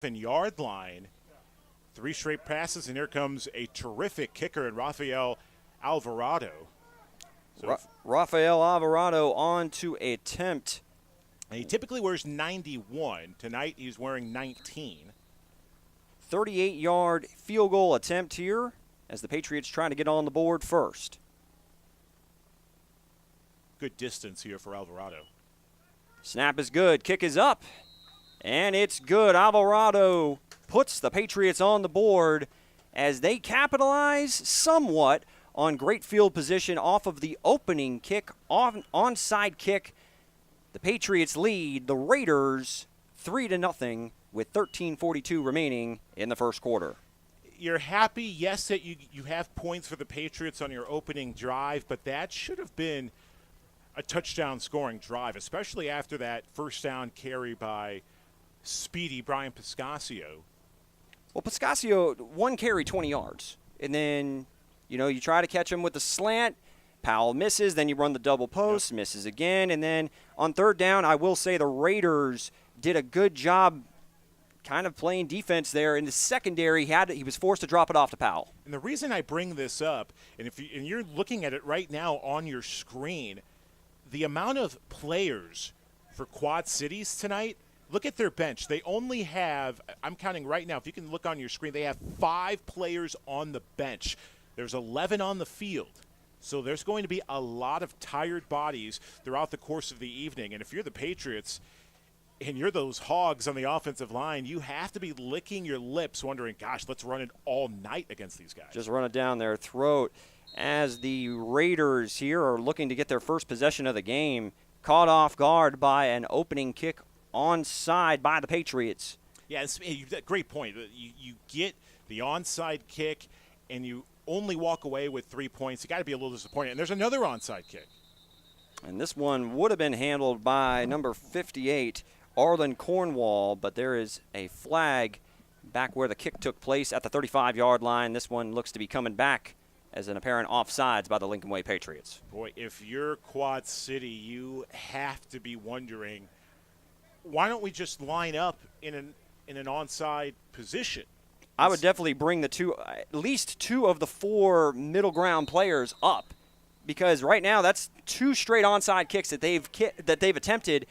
Yard line. 3 straight passes, and here comes a terrific kicker in Rafael Alvarado. Rafael Alvarado on to attempt. And he typically wears 91. Tonight he's wearing 19. 38-yard field goal attempt here as the Patriots try to get on the board first. Good distance here for Alvarado. Snap is good. Kick is up. And it's good. Alvarado puts the Patriots on the board as they capitalize somewhat on great field position off of the opening kick, onside kick. The Patriots lead the Raiders 3-0 with 13:42 remaining in the first quarter. You're happy, yes, that you have points for the Patriots on your opening drive, but that should have been a touchdown scoring drive, especially after that first down carry by speedy Brian Pascasio. Well, Pascasio, 1 carry, 20 yards. And then, you try to catch him with the slant. Powell misses, then you run the double post, misses again. And then on third down, I will say the Raiders did a good job kind of playing defense there. In the secondary, he was forced to drop it off to Powell. And the reason I bring this up, and you're looking at it right now on your screen, the amount of players for Quad Cities tonight, look at their bench. They only have, I'm counting right now, if you can look on your screen, they have 5 players on the bench. There's 11 on the field. So there's going to be a lot of tired bodies throughout the course of the evening. And if you're the Patriots and you're those hogs on the offensive line, you have to be licking your lips wondering, gosh, let's run it all night against these guys. Just run it down their throat as the Raiders here are looking to get their first possession of the game, caught off guard by an opening kick onside by the Patriots. Yeah, great point. You get the onside kick and you only walk away with 3 points. You got to be a little disappointed. And there's another onside kick. And this one would have been handled by number 58, Arlen Cornwall, but there is a flag back where the kick took place at the 35-yard line. This one looks to be coming back as an apparent offsides by the Lincoln Way Patriots. Boy, if you're Quad City, you have to be wondering, why don't we just line up in an onside position? I would definitely bring at least 2 of the 4 middle ground players up, because right now that's 2 straight onside kicks that they've attempted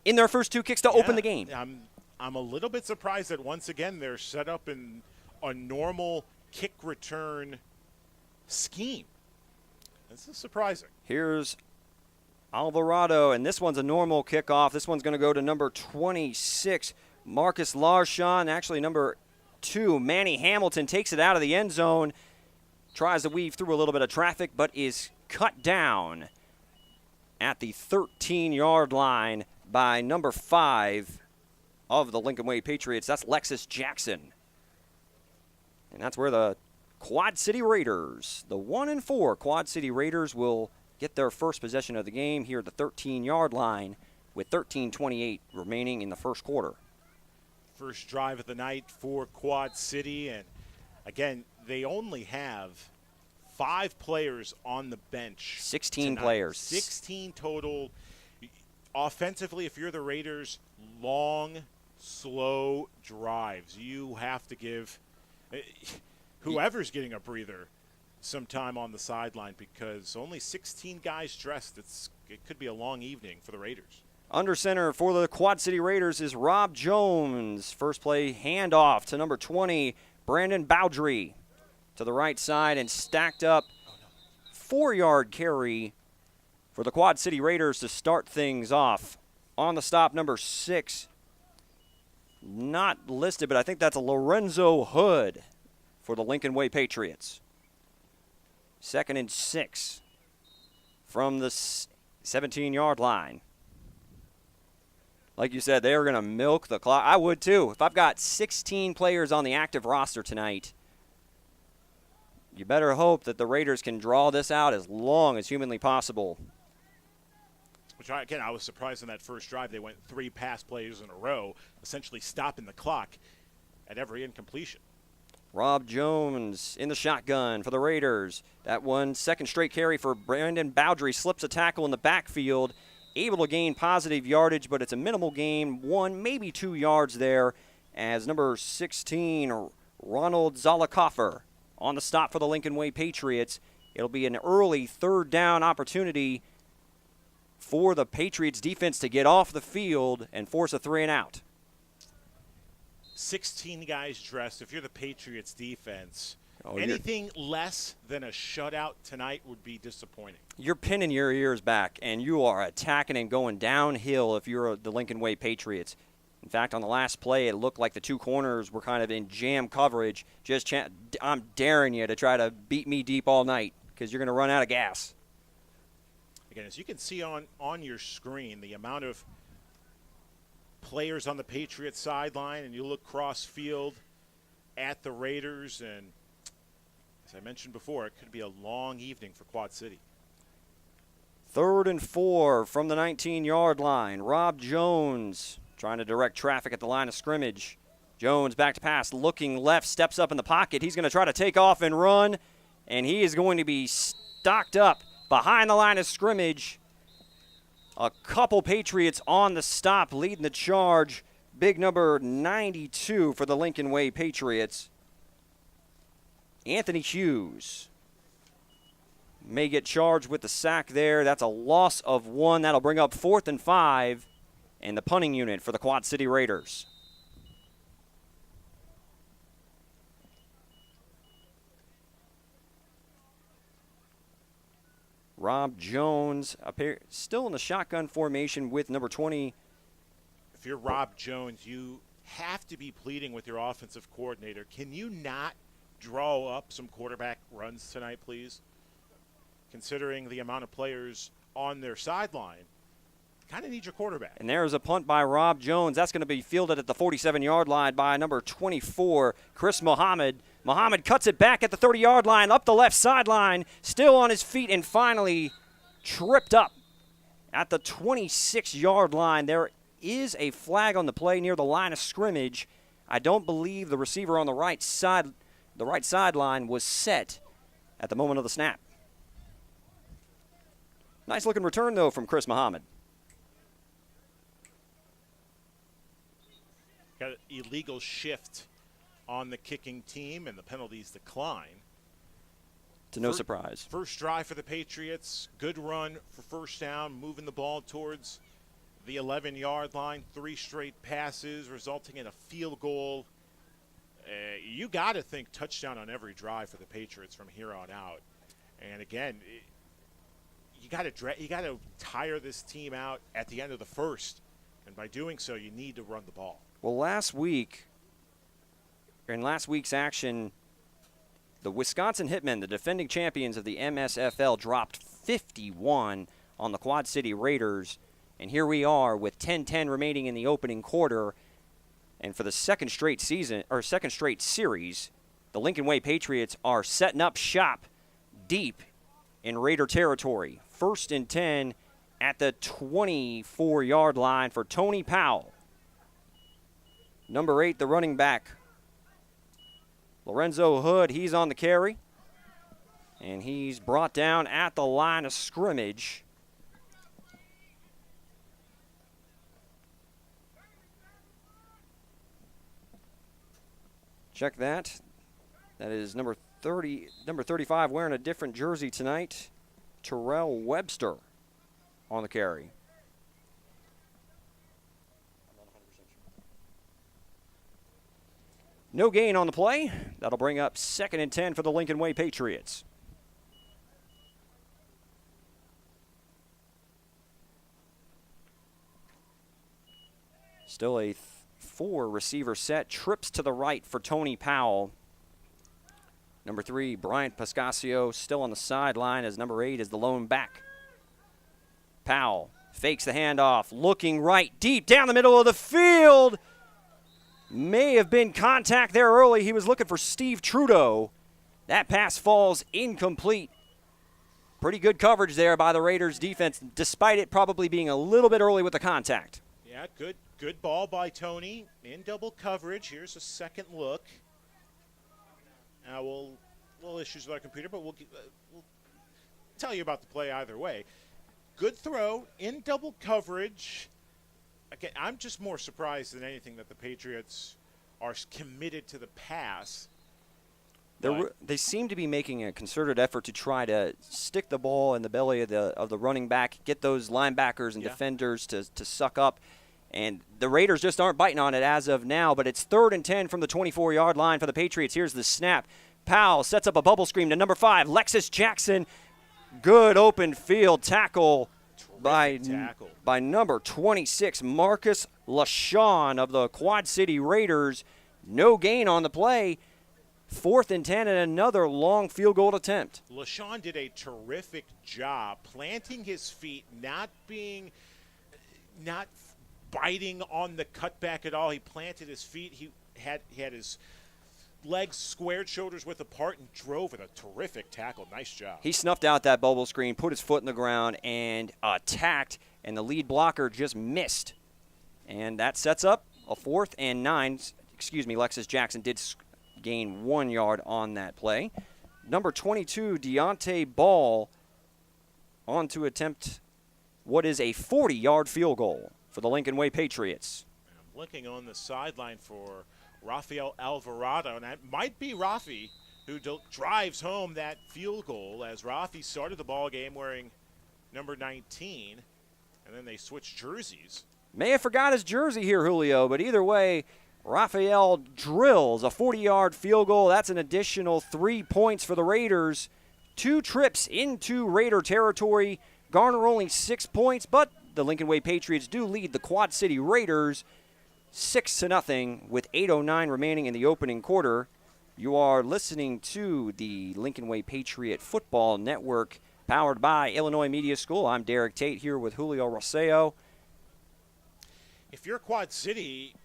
in their first 2 kicks to open the game. I'm a little bit surprised that once again they're set up in a normal kick return scheme. This is surprising. Here's Alvarado, and this one's a normal kickoff. This one's going to go to number 26, Marcus Larshawn. Actually, number 2, Manny Hamilton takes it out of the end zone, tries to weave through a little bit of traffic, but is cut down at the 13-yard line by number 5 of the Lincoln Way Patriots. That's Lexus Jackson. And that's where the Quad City Raiders, the 1-4 Quad City Raiders, will get their first possession of the game here at the 13-yard line with 13:28 remaining in the first quarter. First drive of the night for Quad City, and again, they only have 5 players on the bench. 16 tonight. players. 16 total. Offensively, if you're the Raiders, long, slow drives. You have to give whoever's getting a breather some time on the sideline, because only 16 guys dressed. It could be a long evening for the Raiders. Under center for the Quad City Raiders is Rob Jones. First play handoff to number 20, Brandon Bowdry, to the right side, and stacked up 4-yard carry for the Quad City Raiders to start things off. On the stop, number 6, not listed, but I think that's a Lorenzo Hood for the Lincoln Way Patriots. 2nd and 6 from the 17-yard line. Like you said, they are going to milk the clock. I would too. If I've got 16 players on the active roster tonight, you better hope that the Raiders can draw this out as long as humanly possible. Which, again, I was surprised in that first drive. They went 3 pass plays in a row, essentially stopping the clock at every incompletion. Rob Jones in the shotgun for the Raiders. That one, second straight carry for Brandon Bowdry, slips a tackle in the backfield. Able to gain positive yardage, but it's a minimal gain, 1, maybe 2 yards there, as number 16, Ronald Zollikoffer, on the stop for the Lincoln Way Patriots. It'll be an early third down opportunity for the Patriots defense to get off the field and force a 3-and-out. 16 guys dressed. If you're the Patriots defense, anything less than a shutout tonight would be disappointing. You're pinning your ears back, and you are attacking and going downhill if you're the Lincoln Way Patriots. In fact, on the last play, it looked like the two corners were kind of in jam coverage. I'm daring you to try to beat me deep all night because you're going to run out of gas. Again, as you can see on your screen, the amount of players on the Patriots sideline, and you look cross field at the Raiders, and as I mentioned before, it could be a long evening for Quad City. 3rd and 4 from the 19-yard line. Rob Jones trying to direct traffic at the line of scrimmage. Jones back to pass, looking left, steps up in the pocket. He's going to try to take off and run, and he is going to be stocked up behind the line of scrimmage. A couple Patriots on the stop, leading the charge. Big number 92 for the Lincoln Way Patriots. Anthony Hughes may get charged with the sack there. That's a loss of 1. That'll bring up 4th and 5 and the punting unit for the Quad City Raiders. Rob Jones still in the shotgun formation with number 20. If you're Rob Jones, you have to be pleading with your offensive coordinator. Can you not draw up some quarterback runs tonight, please? Considering the amount of players on their sideline, kind of need your quarterback. And there's a punt by Rob Jones. That's going to be fielded at the 47-yard line by number 24, Chris Muhammad. Muhammad cuts it back at the 30-yard line, up the left sideline, still on his feet, and finally tripped up at the 26-yard line. There is a flag on the play near the line of scrimmage. I don't believe the receiver on the right sideline was set at the moment of the snap. Nice-looking return, though, from Chris Muhammad. Got an illegal shift on the kicking team, and the penalties decline. To no surprise. First drive for the Patriots. Good run for first down, moving the ball towards the 11-yard line. 3 straight passes, resulting in a field goal. You got to think touchdown on every drive for the Patriots from here on out. And again, you got to tire this team out at the end of the first, and by doing so, you need to run the ball. Well, last week's action, the Wisconsin Hitmen, the defending champions of the MSFL, dropped 51 on the Quad City Raiders. And here we are with 10-10 remaining in the opening quarter. And for the second straight series, the Lincoln Way Patriots are setting up shop deep in Raider territory. 1st and 10 at the 24-yard line for Tony Powell. Number 8, the running back, Lorenzo Hood, he's on the carry. And he's brought down at the line of scrimmage. Check that. That is number 35 wearing a different jersey tonight, Terrell Webster on the carry. No gain on the play. That'll bring up 2nd and 10 for the Lincoln Way Patriots. Still a 4-receiver set. Trips to the right for Tony Powell. Number 3, Bryant Pascasio, still on the sideline as number 8 is the lone back. Powell fakes the handoff, looking right, deep down the middle of the field. May have been contact there early. He was looking for Steve Trudeau. That pass falls incomplete. Pretty good coverage there by the Raiders defense, despite it probably being a little bit early with the contact. Yeah, good ball by Tony in double coverage. Here's a second look. Now little issues with our computer, but we'll tell you about the play either way. Good throw in double coverage. Again, I'm just more surprised than anything that the Patriots are committed to the pass. They seem to be making a concerted effort to try to stick the ball in the belly of the running back, get those linebackers and defenders to suck up. And the Raiders just aren't biting on it as of now, but it's 3rd and 10 from the 24-yard line for the Patriots. Here's the snap. Powell sets up a bubble screen to number 5, Lexus Jackson. Good open field tackle by number 26, Marcus LaShawn of the Quad City Raiders. No gain on the play. 4th and 10 and another long field goal attempt. LaShawn did a terrific job planting his feet, not biting on the cutback at all. He planted his feet. He had his legs squared, shoulders width apart, and drove with a terrific tackle. Nice job. He snuffed out that bubble screen, put his foot in the ground, and attacked, and the lead blocker just missed. And that sets up a 4th and 9. Lexus Jackson did gain 1 yard on that play. Number 22, Deontay Ball, on to attempt what is a 40-yard field goal for the Lincoln Way Patriots. I'm looking on the sideline for Rafael Alvarado, and that might be Rafi who drives home that field goal, as Rafi started the ball game wearing number 19, and then they switched jerseys. May have forgot his jersey here, Julio, but either way, Rafael drills a 40-yard field goal. That's an additional 3 points for the Raiders. 2 trips into Raider territory, garner only 6 points, but the Lincoln Way Patriots do lead the Quad City Raiders 6-0 with 8:09 remaining in the opening quarter. You are listening to the Lincoln Way Patriot Football Network, powered by Illinois Media School. I'm Derek Tate here with Julio Rosayo. If you're Quad City,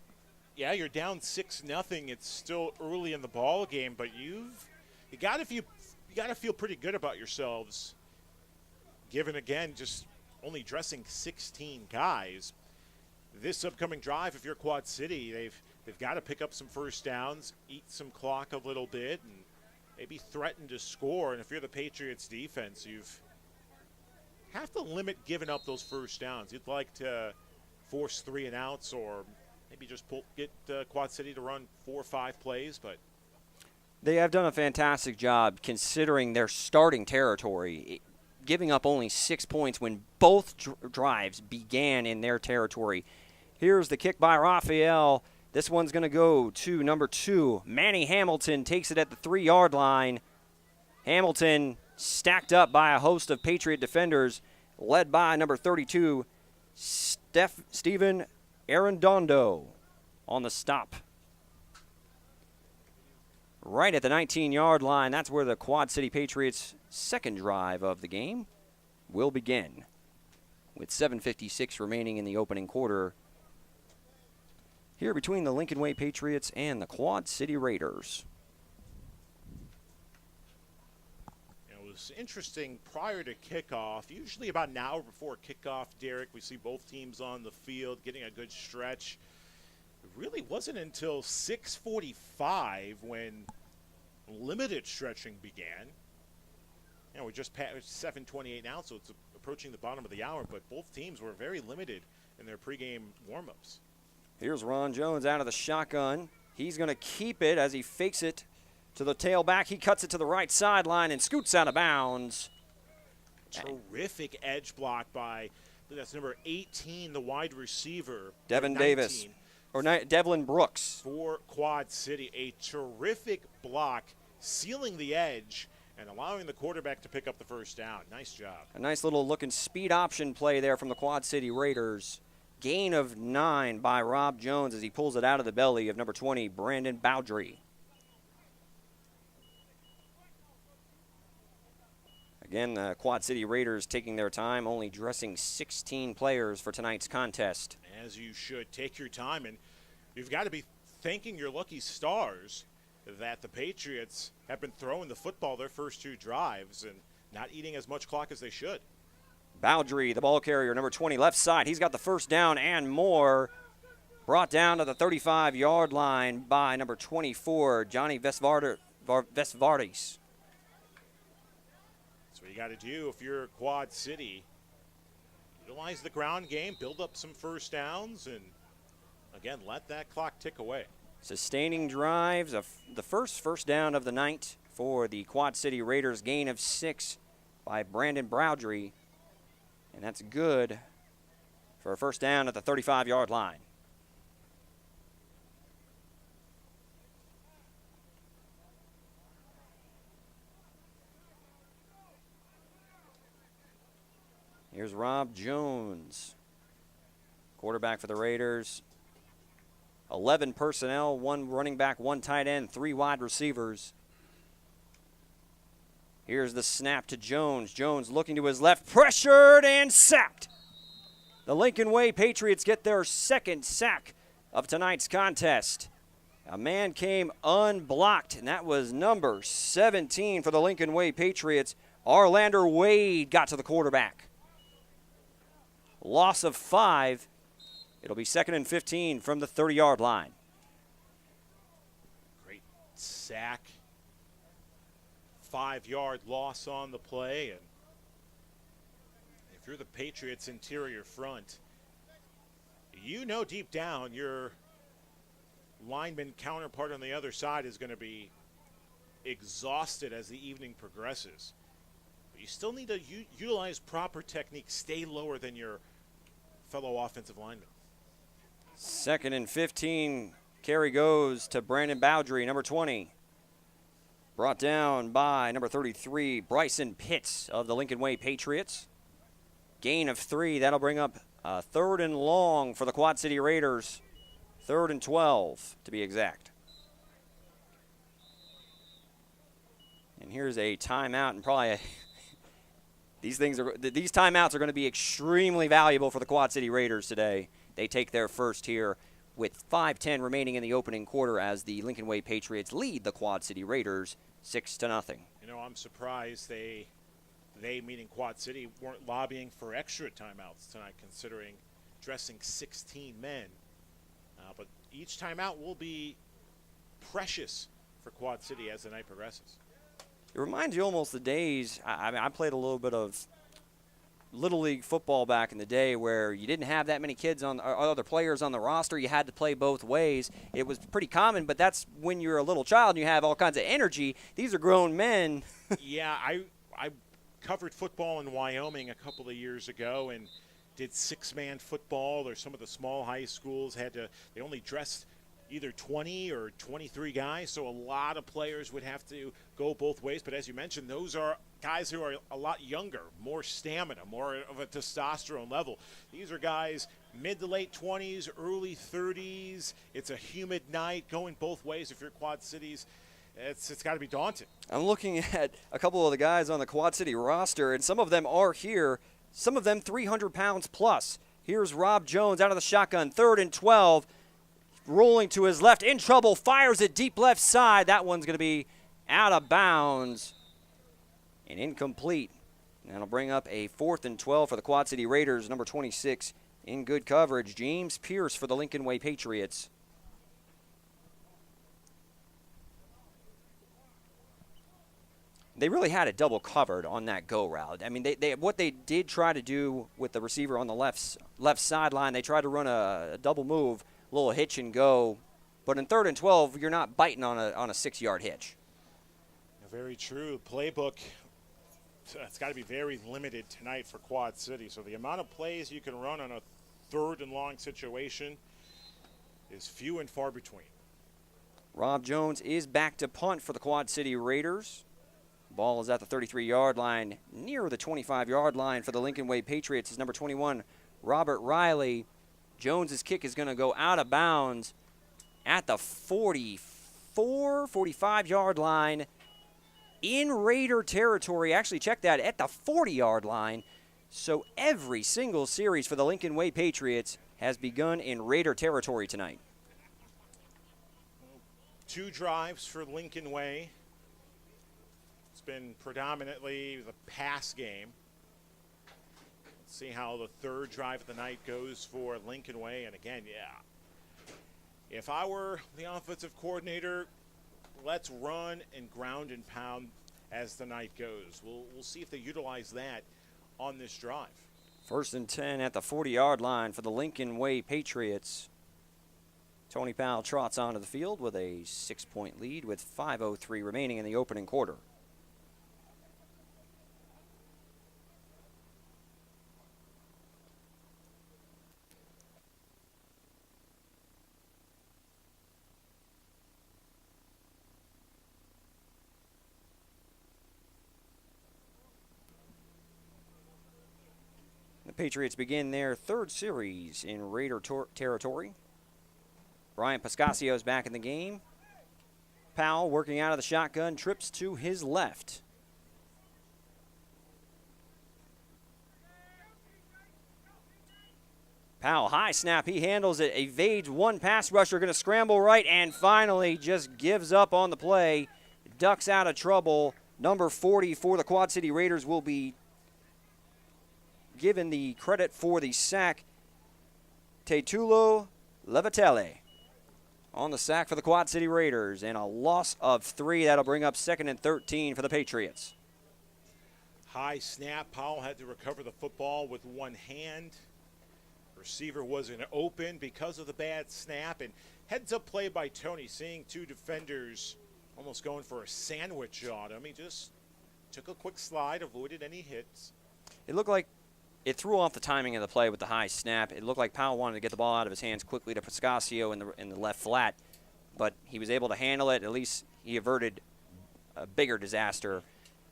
yeah, you're down 6-0. It's still early in the ball game, but you got to feel pretty good about yourselves, given again just only dressing 16 guys. This upcoming drive, if you're Quad City, they've got to pick up some first downs, eat some clock a little bit, and maybe threaten to score. And if you're the Patriots defense, you have to limit giving up those first downs. You'd like to force 3 and outs, or maybe just get Quad City to run 4 or 5 plays, but they have done a fantastic job considering their starting territory, giving up only 6 points when both drives began in their territory. Here's the kick by Raphael. This one's going to go to number 2. Manny Hamilton takes it at the 3-yard line. Hamilton stacked up by a host of Patriot defenders, led by number 32, Stephen Arredondo on the stop. Right at the 19-yard line, that's where the Quad City Patriots' second drive of the game will begin, with 7:56 remaining in the opening quarter here between the Lincoln Way Patriots and the Quad City Raiders. It was interesting prior to kickoff. Usually about an hour before kickoff, Derek, we see both teams on the field getting a good stretch. It really wasn't until 6:45 when limited stretching began. We're just past 7:28 now, so it's approaching the bottom of the hour, but both teams were very limited in their pregame warm-ups. Here's Ron Jones out of the shotgun. He's going to keep it as he fakes it to the tailback. He cuts it to the right sideline and scoots out of bounds. Terrific edge block by, that's number 18, the wide receiver. Devin Davis. Devlin Brooks. For Quad City, a terrific block, sealing the edge and allowing the quarterback to pick up the first down. Nice job. A nice little looking speed option play there from the Quad City Raiders. Gain of 9 by Rob Jones as he pulls it out of the belly of number 20, Brandon Bowdry. Again, the Quad City Raiders taking their time, only dressing 16 players for tonight's contest. As you should. Take your time, and you've got to be thanking your lucky stars that the Patriots have been throwing the football their first 2 drives and not eating as much clock as they should. Bowdry, the ball carrier, number 20, left side. He's got the first down and more. Brought down to the 35-yard line by number 24, Johnny Vesvardis. That's what you got to do if you're Quad City. Utilize the ground game, build up some first downs, and, again, let that clock tick away. Sustaining drives, the first down of the night for the Quad City Raiders. Gain of 6 by Brandon Browdry. And that's good for a first down at the 35-yard line. Here's Rob Jones, quarterback for the Raiders. 11 personnel, 1 running back, 1 tight end, 3 wide receivers. Here's the snap to Jones. Jones looking to his left, pressured and sacked. The Lincoln Way Patriots get their second sack of tonight's contest. A man came unblocked, and that was number 17 for the Lincoln Way Patriots. Arlander Wade got to the quarterback. Loss of 5. It'll be 2nd and 15 from the 30-yard line. Great sack. 5-yard loss on the play. And if you're the Patriots' interior front, you know deep down your lineman counterpart on the other side is going to be exhausted as the evening progresses. But you still need to utilize proper technique, stay lower than your fellow offensive lineman. 2nd and 15. Carry goes to Brandon Bowdry, number 20. Brought down by number 33, Bryson Pitts of the Lincoln Way Patriots. Gain of 3. That'll bring up 3rd and long for the Quad City Raiders. 3rd and 12, to be exact. And here's a timeout, and probably these timeouts are going to be extremely valuable for the Quad City Raiders today. They take their first here with 5:10 remaining in the opening quarter as the Lincoln Way Patriots lead the Quad City Raiders 6-0. You know, I'm surprised they meaning Quad City, weren't lobbying for extra timeouts tonight, considering dressing 16 men. But each timeout will be precious for Quad City as the night progresses. It reminds you almost the days, I played a little bit of Little League football back in the day where you didn't have that many kids or other players on the roster. You had to play both ways. It was pretty common, but that's when you're a little child and you have all kinds of energy. These are grown men. Yeah, I covered football in Wyoming a couple of years ago and did 6-man football, or some of the small high schools they only dressed either 20 or 23 guys, so a lot of players would have to go both ways. But as you mentioned, those are guys who are a lot younger, more stamina, more of a testosterone level. These are guys mid to late 20s, early 30s. It's a humid night, going both ways. If you're Quad Cities, it's got to be daunting. I'm looking at a couple of the guys on the Quad City roster, and some of them are here, some of them 300 pounds plus. Here's Rob Jones out of the shotgun, 3rd and 12. Rolling to his left, in trouble, fires it deep left side. That one's going to be out of bounds and incomplete. And that'll bring up a 4th and 12 for the Quad City Raiders. Number 26 in good coverage, James Pierce for the Lincoln Way Patriots. They really had it double covered on that go route. I mean, what they did try to do with the receiver on the left sideline, they tried to run a double move, little hitch and go, but in 3rd and 12, you're not biting on a 6-yard hitch. Very true. Playbook, it's got to be very limited tonight for Quad City. So the amount of plays you can run on a 3rd and long situation is few and far between. Rob Jones is back to punt for the Quad City Raiders. Ball is at the 33-yard line, near the 25-yard line for the Lincoln Way Patriots. Is number 21, Robert Riley. Jones's kick is going to go out of bounds at the 45-yard line in Raider territory. Actually, check that, at the 40-yard line. So every single series for the Lincoln Way Patriots has begun in Raider territory tonight. 2 drives for Lincoln Way. It's been predominantly the pass game. See how the 3rd drive of the night goes for Lincoln Way. And again, if I were the offensive coordinator, let's run and ground and pound as the night goes. We'll see if they utilize that on this drive. 1st and 10 at the 40-yard line for the Lincoln Way Patriots. Tony Powell trots onto the field with a 6-point lead with 5:03 remaining in the opening quarter. The Patriots begin their third series in Raider territory. Brian Pascasio is back in the game. Powell working out of the shotgun, trips to his left. Powell, high snap, he handles it, evades one pass rusher, going to scramble right, and finally just gives up on the play, ducks out of trouble. Number 40 for the Quad City Raiders will be given the credit for the sack. Tetulo Levatelli on the sack for the Quad City Raiders, and a loss of 3. That'll bring up 2nd and 13 for the Patriots. High snap. Powell had to recover the football with one hand. Receiver wasn't open because of the bad snap, and heads-up play by Tony, seeing two defenders almost going for a sandwich on him. He just took a quick slide, avoided any hits. It looked like it threw off the timing of the play with the high snap. It looked like Powell wanted to get the ball out of his hands quickly to Pascasio in the left flat, but he was able to handle it. At least he averted a bigger disaster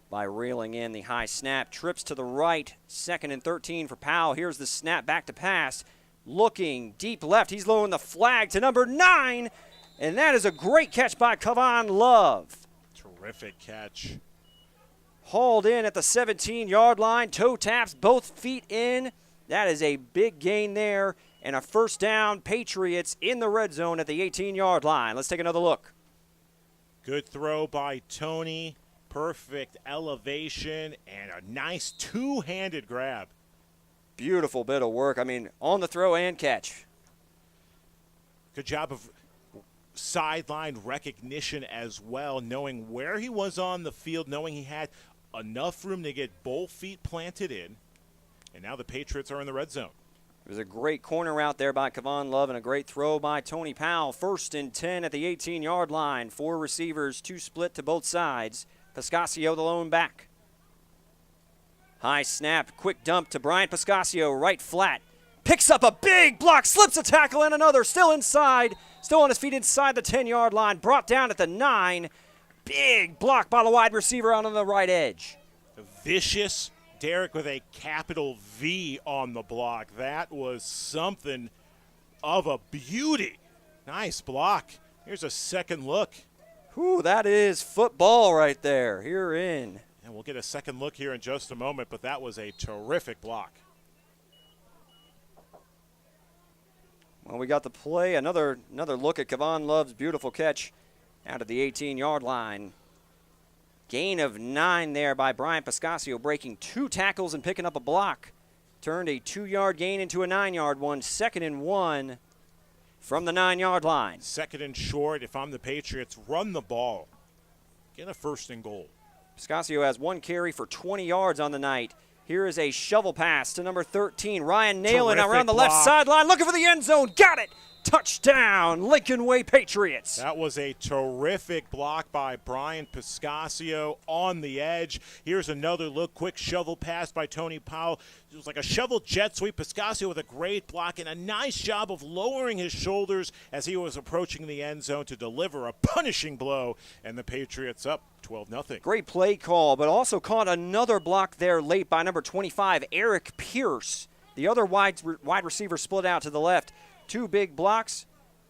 by reeling in the high snap. Trips to the right, 2nd and 13 for Powell. Here's the snap back to pass. Looking deep left. He's lowering the flag to number 9, and that is a great catch by Kavon Love. Terrific catch. Hauled in at the 17-yard line. Toe taps, both feet in. That is a big gain there. And a first down, Patriots in the red zone at the 18-yard line. Let's take another look. Good throw by Tony. Perfect elevation and a nice two-handed grab. Beautiful bit of work. I mean, on the throw and catch. Good job of sideline recognition as well, knowing where he was on the field, knowing he had enough room to get both feet planted in, and now the Patriots are in the red zone. It was a great corner out there by Kavon Love and a great throw by Tony Powell. 1st and 10 at the 18-yard line. 4 receivers, 2 split to both sides. Pascasio the lone back. High snap, quick dump to Brian Pascasio, right flat. Picks up a big block, slips a tackle and another, still inside, still on his feet inside the 10-yard line, brought down at the 9. Big block by the wide receiver out on the right edge. Vicious. Derek with a capital V on the block. That was something of a beauty. Nice block. Here's a second look. Whew, that is football right there. Here in. And we'll get a second look here in just a moment, but that was a terrific block. Well, we got the play. Another look at Kavon Love's beautiful catch out of the 18-yard line. Gain of 9 there by Brian Pascasio, breaking 2 tackles and picking up a block. Turned a 2-yard gain into a 9-yard one. 2nd and 1 from the 9-yard line. 2nd and short. If I'm the Patriots, run the ball. Get a 1st and goal. Pascasio has 1 carry for 20 yards on the night. Here is a shovel pass to number 13, Ryan Nalen, around the left sideline, looking for the end zone. Got it! Touchdown, Lincoln Way Patriots. That was a terrific block by Brian Pascasio on the edge. Here's another look, quick shovel pass by Tony Powell. It was like a shovel jet sweep. Pascasio with a great block and a nice job of lowering his shoulders as he was approaching the end zone to deliver a punishing blow, and the Patriots up 12-0. Great play call, but also caught another block there late by number 25, Eric Pierce. The other wide receiver split out to the left. 2 big blocks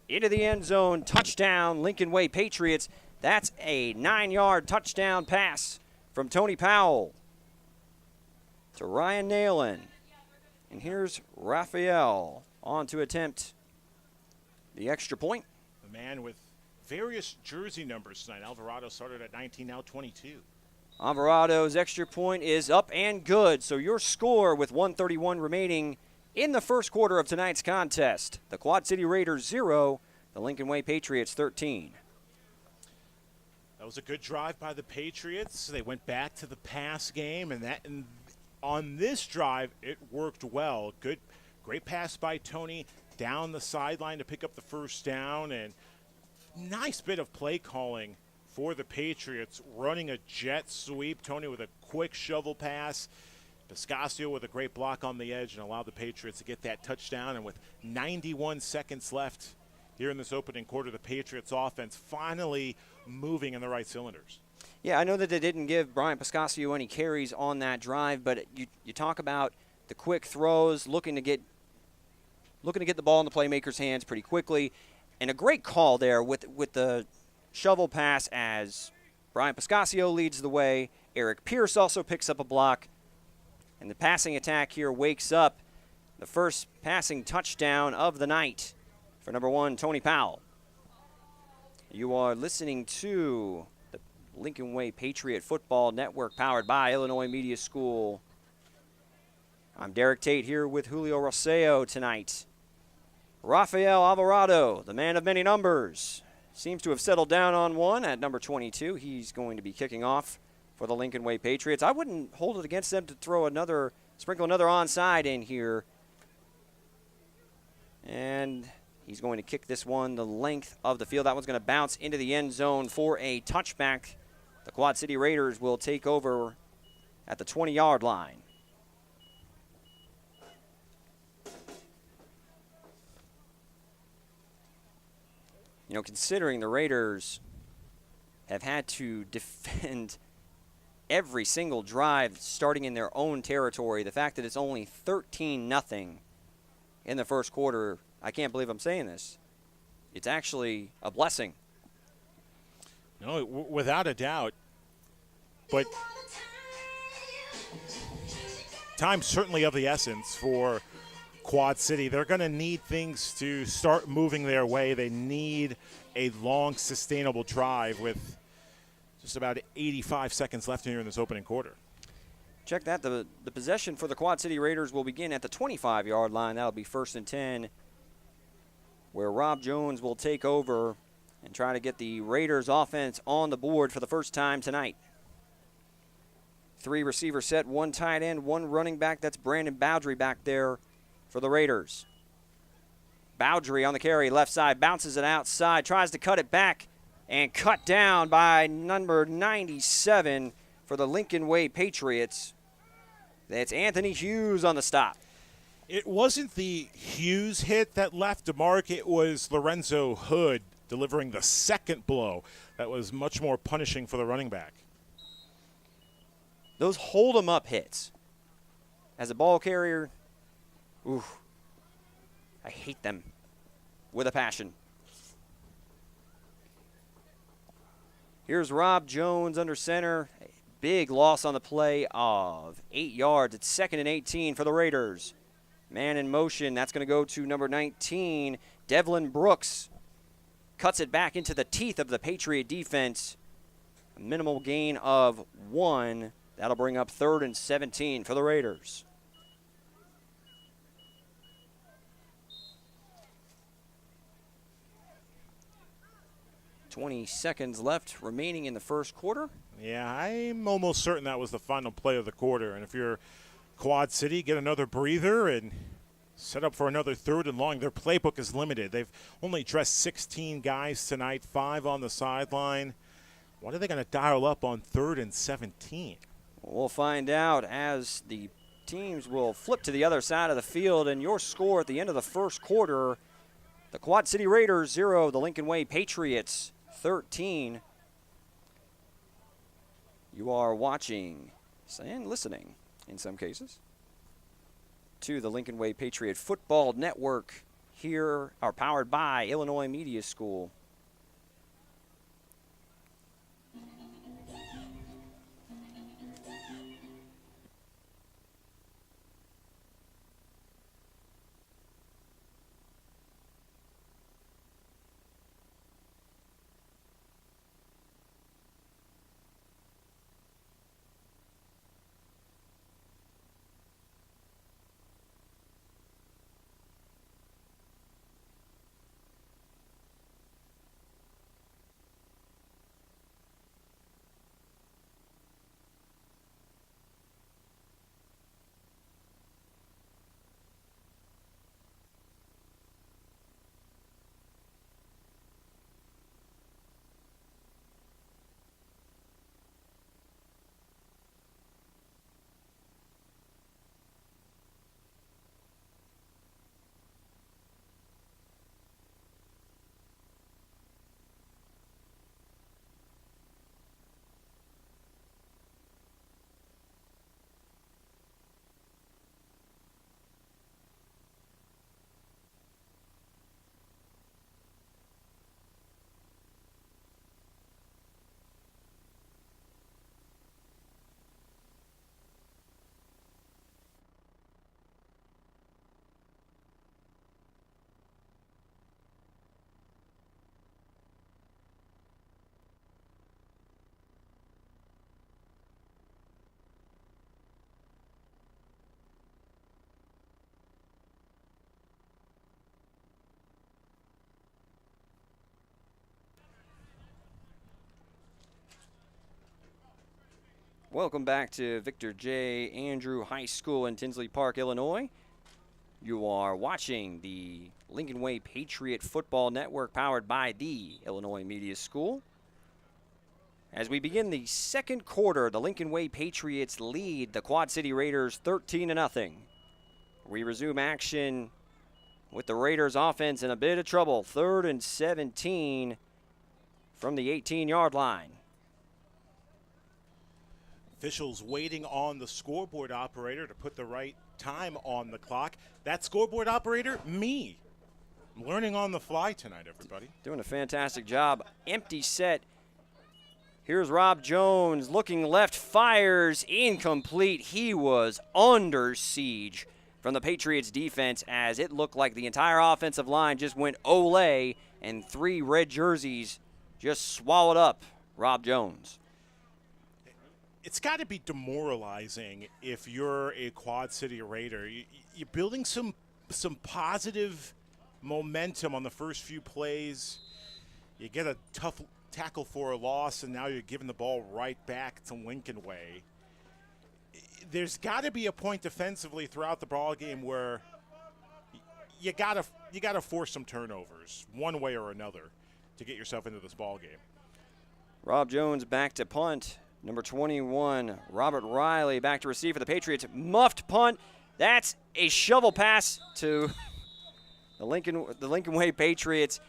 into the end zone. Touchdown, Lincoln Way Patriots. That's a 9-yard touchdown pass from Tony Powell to Ryan Nalen. And here's Raphael on to attempt the extra point. The man with various jersey numbers tonight. Alvarado started at 19, now 22. Alvarado's extra point is up and good. So your score with 1:31 remaining in the first quarter of tonight's contest. The Quad City Raiders 0, the Lincoln Way Patriots 13. That was a good drive by the Patriots. They went back to the pass game, and on this drive, it worked well. Great pass by Tony down the sideline to pick up the first down, and nice bit of play calling for the Patriots, running a jet sweep. Tony with a quick shovel pass. Pascasio with a great block on the edge and allowed the Patriots to get that touchdown. And with 91 seconds left here in this opening quarter, the Patriots offense finally moving in the right cylinders. Yeah, I know that they didn't give Brian Pascasio any carries on that drive, but you talk about the quick throws, looking to get the ball in the playmaker's hands pretty quickly, and a great call there with the shovel pass as Brian Pascasio leads the way. Eric Pierce also picks up a block, and the passing attack here wakes up the first passing touchdown of the night for number 1, Tony Powell. You are listening to the Lincoln Way Patriot Football Network, powered by Illinois Media School. I'm Derek Tate here with Julio Rosseo tonight. Rafael Alvarado, the man of many numbers, seems to have settled down on one at number 22. He's going to be kicking off for the Lincoln Way Patriots. I wouldn't hold it against them to sprinkle another onside in here. And he's going to kick this one the length of the field. That one's going to bounce into the end zone for a touchback. The Quad City Raiders will take over at the 20-yard line. You know, considering the Raiders have had to defend every single drive starting in their own territory, the fact that it's only 13-0 in the first quarter, I can't believe I'm saying this. It's actually a blessing. No, without a doubt. But time's certainly of the essence for Quad City. They're going to need things to start moving their way. They need a long, sustainable drive with just about 85 seconds left here in this opening quarter. Check that. The possession for the Quad City Raiders will begin at the 25-yard line. That'll be 1st and 10, where Rob Jones will take over and try to get the Raiders offense on the board for the first time tonight. 3 receiver set, 1 tight end, 1 running back. That's Brandon Bowdry back there for the Raiders. Bowdry on the carry, left side, bounces it outside, tries to cut it back, and cut down by number 97 for the Lincoln Way Patriots. That's Anthony Hughes on the stop. It wasn't the Hughes hit that left a mark. It was Lorenzo Hood delivering the second blow that was much more punishing for the running back. Those hold-em-up hits. As a ball carrier, oof, I hate them with a passion. Here's Rob Jones under center. A big loss on the play of 8 yards. It's 2nd and 18 for the Raiders. Man in motion. That's going to go to number 19, Devlin Brooks. Cuts it back into the teeth of the Patriot defense. A minimal gain of 1. That'll bring up 3rd and 17 for the Raiders. 20 seconds left remaining in the first quarter. Yeah, I'm almost certain that was the final play of the quarter. And if you're Quad City, get another breather and set up for another 3rd and long. Their playbook is limited. They've only dressed 16 guys tonight, 5 on the sideline. What are they going to dial up on 3rd and 17? We'll find out as the teams will flip to the other side of the field. And your score at the end of the first quarter, the Quad City Raiders 0, the Lincoln Way Patriots 13. You are watching and listening, in some cases, to the Lincoln Way Patriot Football Network. Here are powered by Illinois Media School. Welcome back to Victor J. Andrew High School in Tinsley Park, Illinois. You are watching the Lincoln Way Patriot Football Network powered by the Illinois Media School. As we begin the second quarter, the Lincoln Way Patriots lead the Quad City Raiders 13-0. We resume action with the Raiders offense in a bit of trouble. 3rd and 17 from the 18-yard line. Officials waiting on the scoreboard operator to put the right time on the clock. That scoreboard operator, me. I'm learning on the fly tonight, everybody. Doing a fantastic job. Empty set. Here's Rob Jones looking left, fires, incomplete. He was under siege from the Patriots defense as it looked like the entire offensive line just went Olay and 3 red jerseys just swallowed up Rob Jones. It's got to be demoralizing if you're a Quad City Raider. You're building some positive momentum on the first few plays. You get a tough tackle for a loss, and now you're giving the ball right back to Lincoln Way. There's got to be a point defensively throughout the ball game where you got to force some turnovers one way or another to get yourself into this ball game. Rob Jones back to punt. Number 21, Robert Riley, back to receive for the Patriots. Muffed punt. That's a shovel pass to the Lincoln Way Patriots.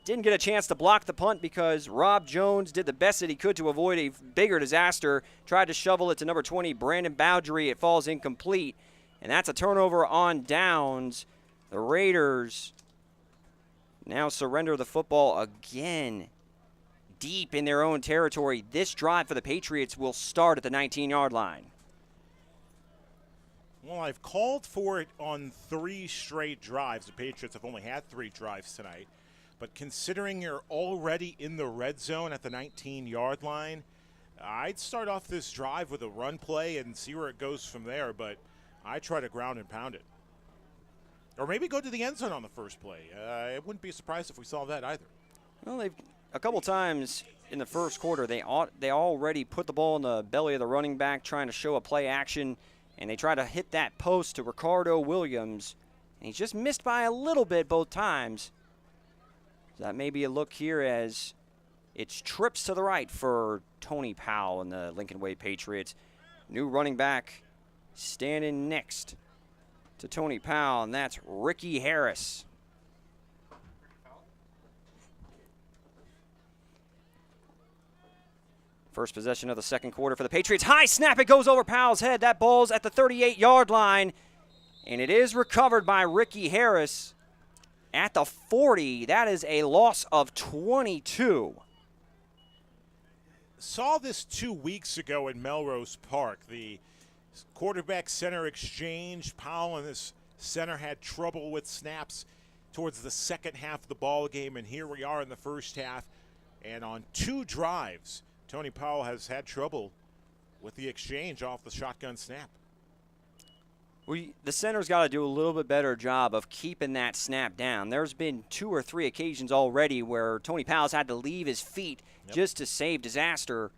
Didn't get a chance to block the punt because Rob Jones did the best that he could to avoid a bigger disaster. Tried to shovel it to number 20, Brandon Bowdry. It falls incomplete. And that's a turnover on downs. The Raiders now surrender the football again. Deep in their own territory. This drive for the Patriots will start at the 19-yard line. Well, I've called for it on 3 straight drives. The Patriots have only had 3 drives tonight. But considering you're already in the red zone at the 19-yard line, I'd start off this drive with a run play and see where it goes from there. But I try to ground and pound it. Or maybe go to the end zone on the first play. I wouldn't be surprised if we saw that either. Well, a couple times in the first quarter, they already put the ball in the belly of the running back trying to show a play action, and they try to hit that post to Ricardo Williams, and he's just missed by a little bit both times. So that may be a look here as it's trips to the right for Tony Powell and the Lincoln Way Patriots. New running back standing next to Tony Powell, and that's Ricky Harris. First possession of the second quarter for the Patriots. High snap, it goes over Powell's head. That ball's at the 38-yard line, and it is recovered by Ricky Harris at the 40. That is a loss of 22. Saw this 2 weeks ago in Melrose Park. The quarterback-center exchange. Powell and his center had trouble with snaps towards the second half of the ball game, and here we are in the first half. And on 2 drives, Tony Powell has had trouble with the exchange off the shotgun snap. The center's got to do a little bit better job of keeping that snap down. There's been 2 or 3 occasions already where Tony Powell's had to leave his feet just to save disaster.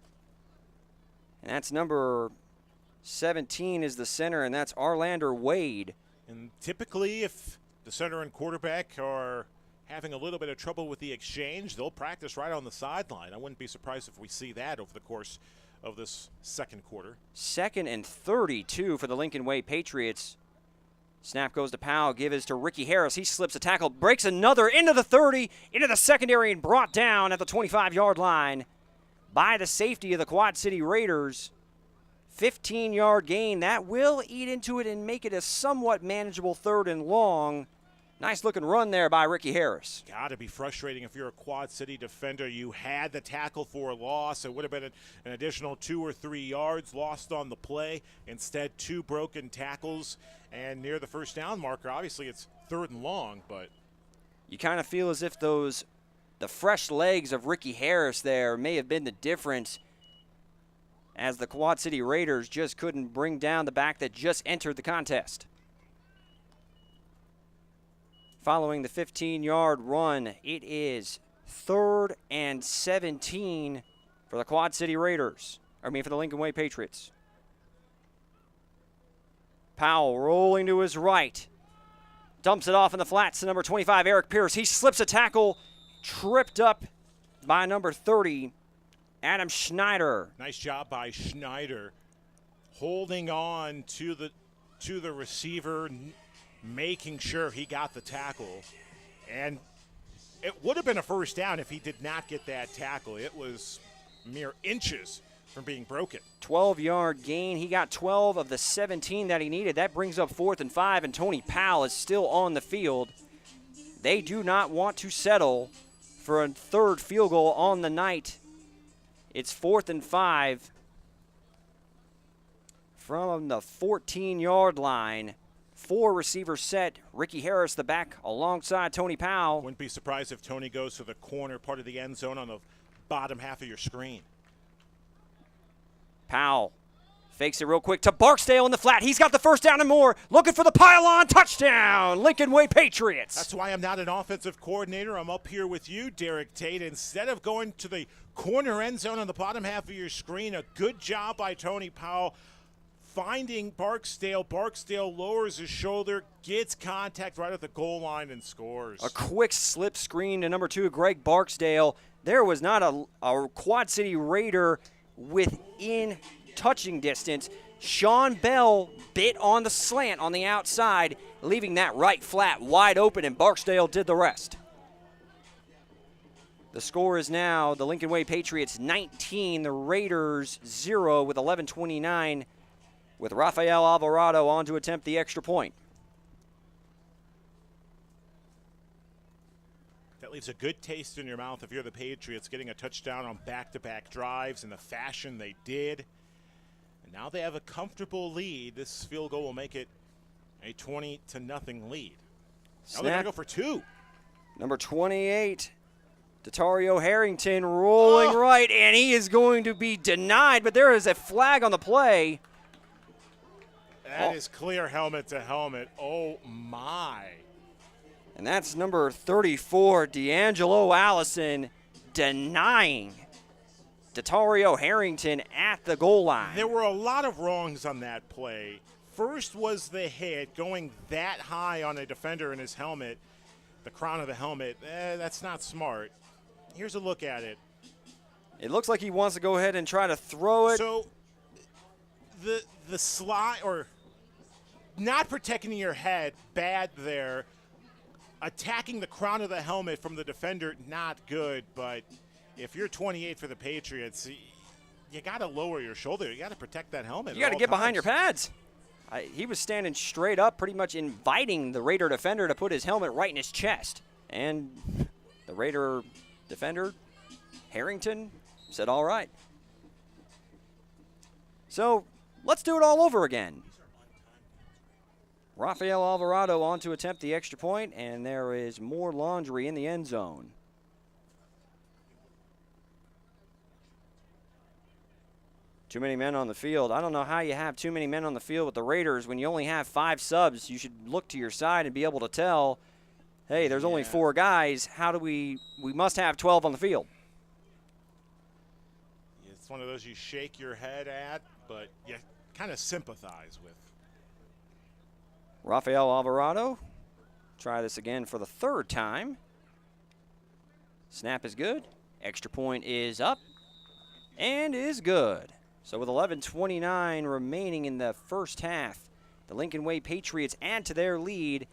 And that's number 17 is the center, and that's Arlander Wade. And typically if the center and quarterback are having a little bit of trouble with the exchange, they'll practice right on the sideline. I wouldn't be surprised if we see that over the course of this second quarter. 2nd and 32 for the Lincoln Way Patriots. Snap goes to Powell, give it to Ricky Harris. He slips a tackle, breaks another into the 30, into the secondary, and brought down at the 25-yard line by the safety of the Quad City Raiders. 15-yard gain. That will eat into it and make it a somewhat manageable 3rd and long. Nice looking run there by Ricky Harris. Got to be frustrating if you're a Quad City defender. You had the tackle for a loss. It would have been an additional 2 or 3 yards lost on the play. Instead, 2 broken tackles. And near the first down marker, obviously it's 3rd and long, but you kind of feel as if the fresh legs of Ricky Harris there may have been the difference, as the Quad City Raiders just couldn't bring down the back that just entered the contest. Following the 15-yard run, it is 3rd and 17 for the Quad City Raiders. For the Lincoln Way Patriots. Powell rolling to his right. Dumps it off in the flats to number 25, Eric Pierce. He slips a tackle, tripped up by number 30, Adam Schneider. Nice job by Schneider, holding on to the receiver, making sure he got the tackle. And it would have been a first down if he did not get that tackle. It was mere inches from being broken. 12-yard gain. He got 12 of the 17 that he needed. That brings up 4th and 5, and Tony Powell is still on the field. They do not want to settle for a third field goal on the night. It's 4th and 5 from the 14-yard line. 4 receivers set. Ricky Harris, the back, alongside Tony Powell. Wouldn't be surprised if Tony goes to the corner part of the end zone on the bottom half of your screen. Powell fakes it real quick to Barksdale in the flat. He's got the first down and more. Looking for the pylon. Touchdown, Lincoln Way Patriots. That's why I'm not an offensive coordinator. I'm up here with you, Derek Tate. Instead of going to the corner end zone on the bottom half of your screen, a good job by Tony Powell finding Barksdale. Barksdale lowers his shoulder, gets contact right at the goal line, and scores. A quick slip screen to number 2, Greg Barksdale. There was not a Quad City Raider within touching distance. Sean Bell bit on the slant on the outside, leaving that right flat wide open, and Barksdale did the rest. The score is now the Lincoln Way Patriots 19, the Raiders 0 with 11:29, with Rafael Alvarado on to attempt the extra point. That leaves a good taste in your mouth if you're the Patriots, getting a touchdown on back-to-back drives in the fashion they did. And now they have a comfortable lead. This field goal will make it a 20-0 lead. Now they're going to go for 2. Number 28, Datario Harrington rolling right, and he is going to be denied, but there is a flag on the play. That is clear helmet to helmet. Oh, my. And that's number 34, D'Angelo Allison, denying Datario Harrington at the goal line. There were a lot of wrongs on that play. First was the hit, going that high on a defender in his helmet, the crown of the helmet. That's not smart. Here's a look at it. It looks like he wants to go ahead and try to throw it. So the slide, or not protecting your head, bad there. Attacking the crown of the helmet from the defender, not good. But if you're 28 for the Patriots, you got to lower your shoulder. You got to protect that helmet. You got to get behind your pads. He was standing straight up, pretty much inviting the Raider defender to put his helmet right in his chest. And the Raider defender, Harrington, said, all right. So let's do it all over again. Rafael Alvarado on to attempt the extra point, and there is more laundry in the end zone. Too many men on the field. I don't know how you have too many men on the field with the Raiders when you only have 5 subs. You should look to your side and be able to tell, hey, there's only 4 guys. How do we must have 12 on the field. It's one of those you shake your head at, but you kind of sympathize with. Rafael Alvarado, try this again for the 3rd time. Snap is good. Extra point is up and is good. So with 11:29 remaining in the first half, the Lincoln Way Patriots add to their lead.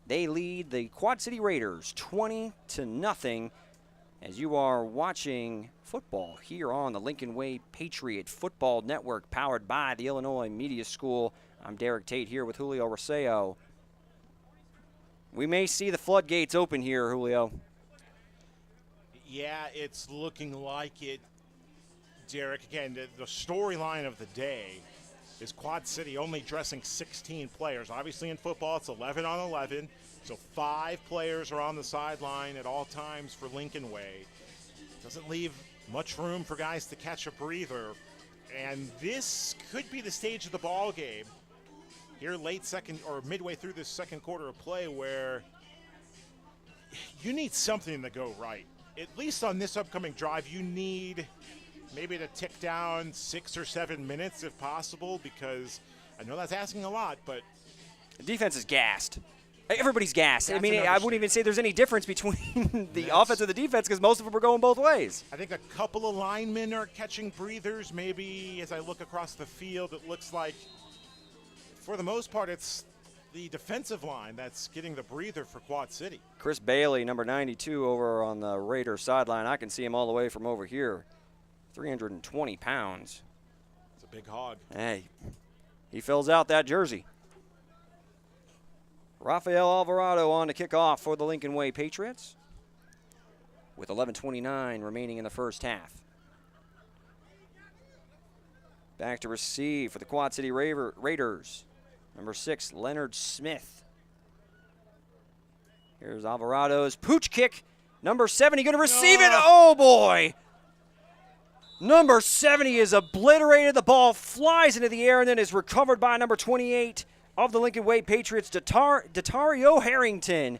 They lead the Quad City Raiders 20-0 as you are watching football here on the Lincoln Way Patriot Football Network, powered by the Illinois Media School. I'm Derek Tate here with Julio Roseo. We may see the floodgates open here, Julio. Yeah, it's looking like it, Derek. Again, the storyline of the day is Quad City only dressing 16 players. Obviously in football, it's 11 on 11, so 5 players are on the sideline at all times for Lincoln Way. Doesn't leave much room for guys to catch a breather, and this could be the stage of the ball game here late second or midway through this second quarter of play, where you need something to go right. At least on this upcoming drive, you need maybe to tick down 6 or 7 minutes if possible, because I know that's asking a lot, but the defense is gassed. Everybody's gassed. I That's mean, another I wouldn't even say there's any difference between the offense and the defense because most of them are going both ways. I think a couple of linemen are catching breathers. Maybe as I look across the field, it looks like, for the most part, it's the defensive line that's getting the breather for Quad City. Chris Bailey, number 92, over on the Raiders sideline. I can see him all the way from over here. 320 pounds. It's a big hog. Hey, he fills out that jersey. Rafael Alvarado on to kick off for the Lincoln Way Patriots with 11:29 remaining in the first half. Back to receive for the Quad City Raiders. Number 6, Leonard Smith. Here's Alvarado's pooch kick. Number 70 going to receive it. Oh, boy. Number 70 is obliterated. The ball flies into the air and then is recovered by number 28 of the Lincoln Way Patriots, Datario Harrington.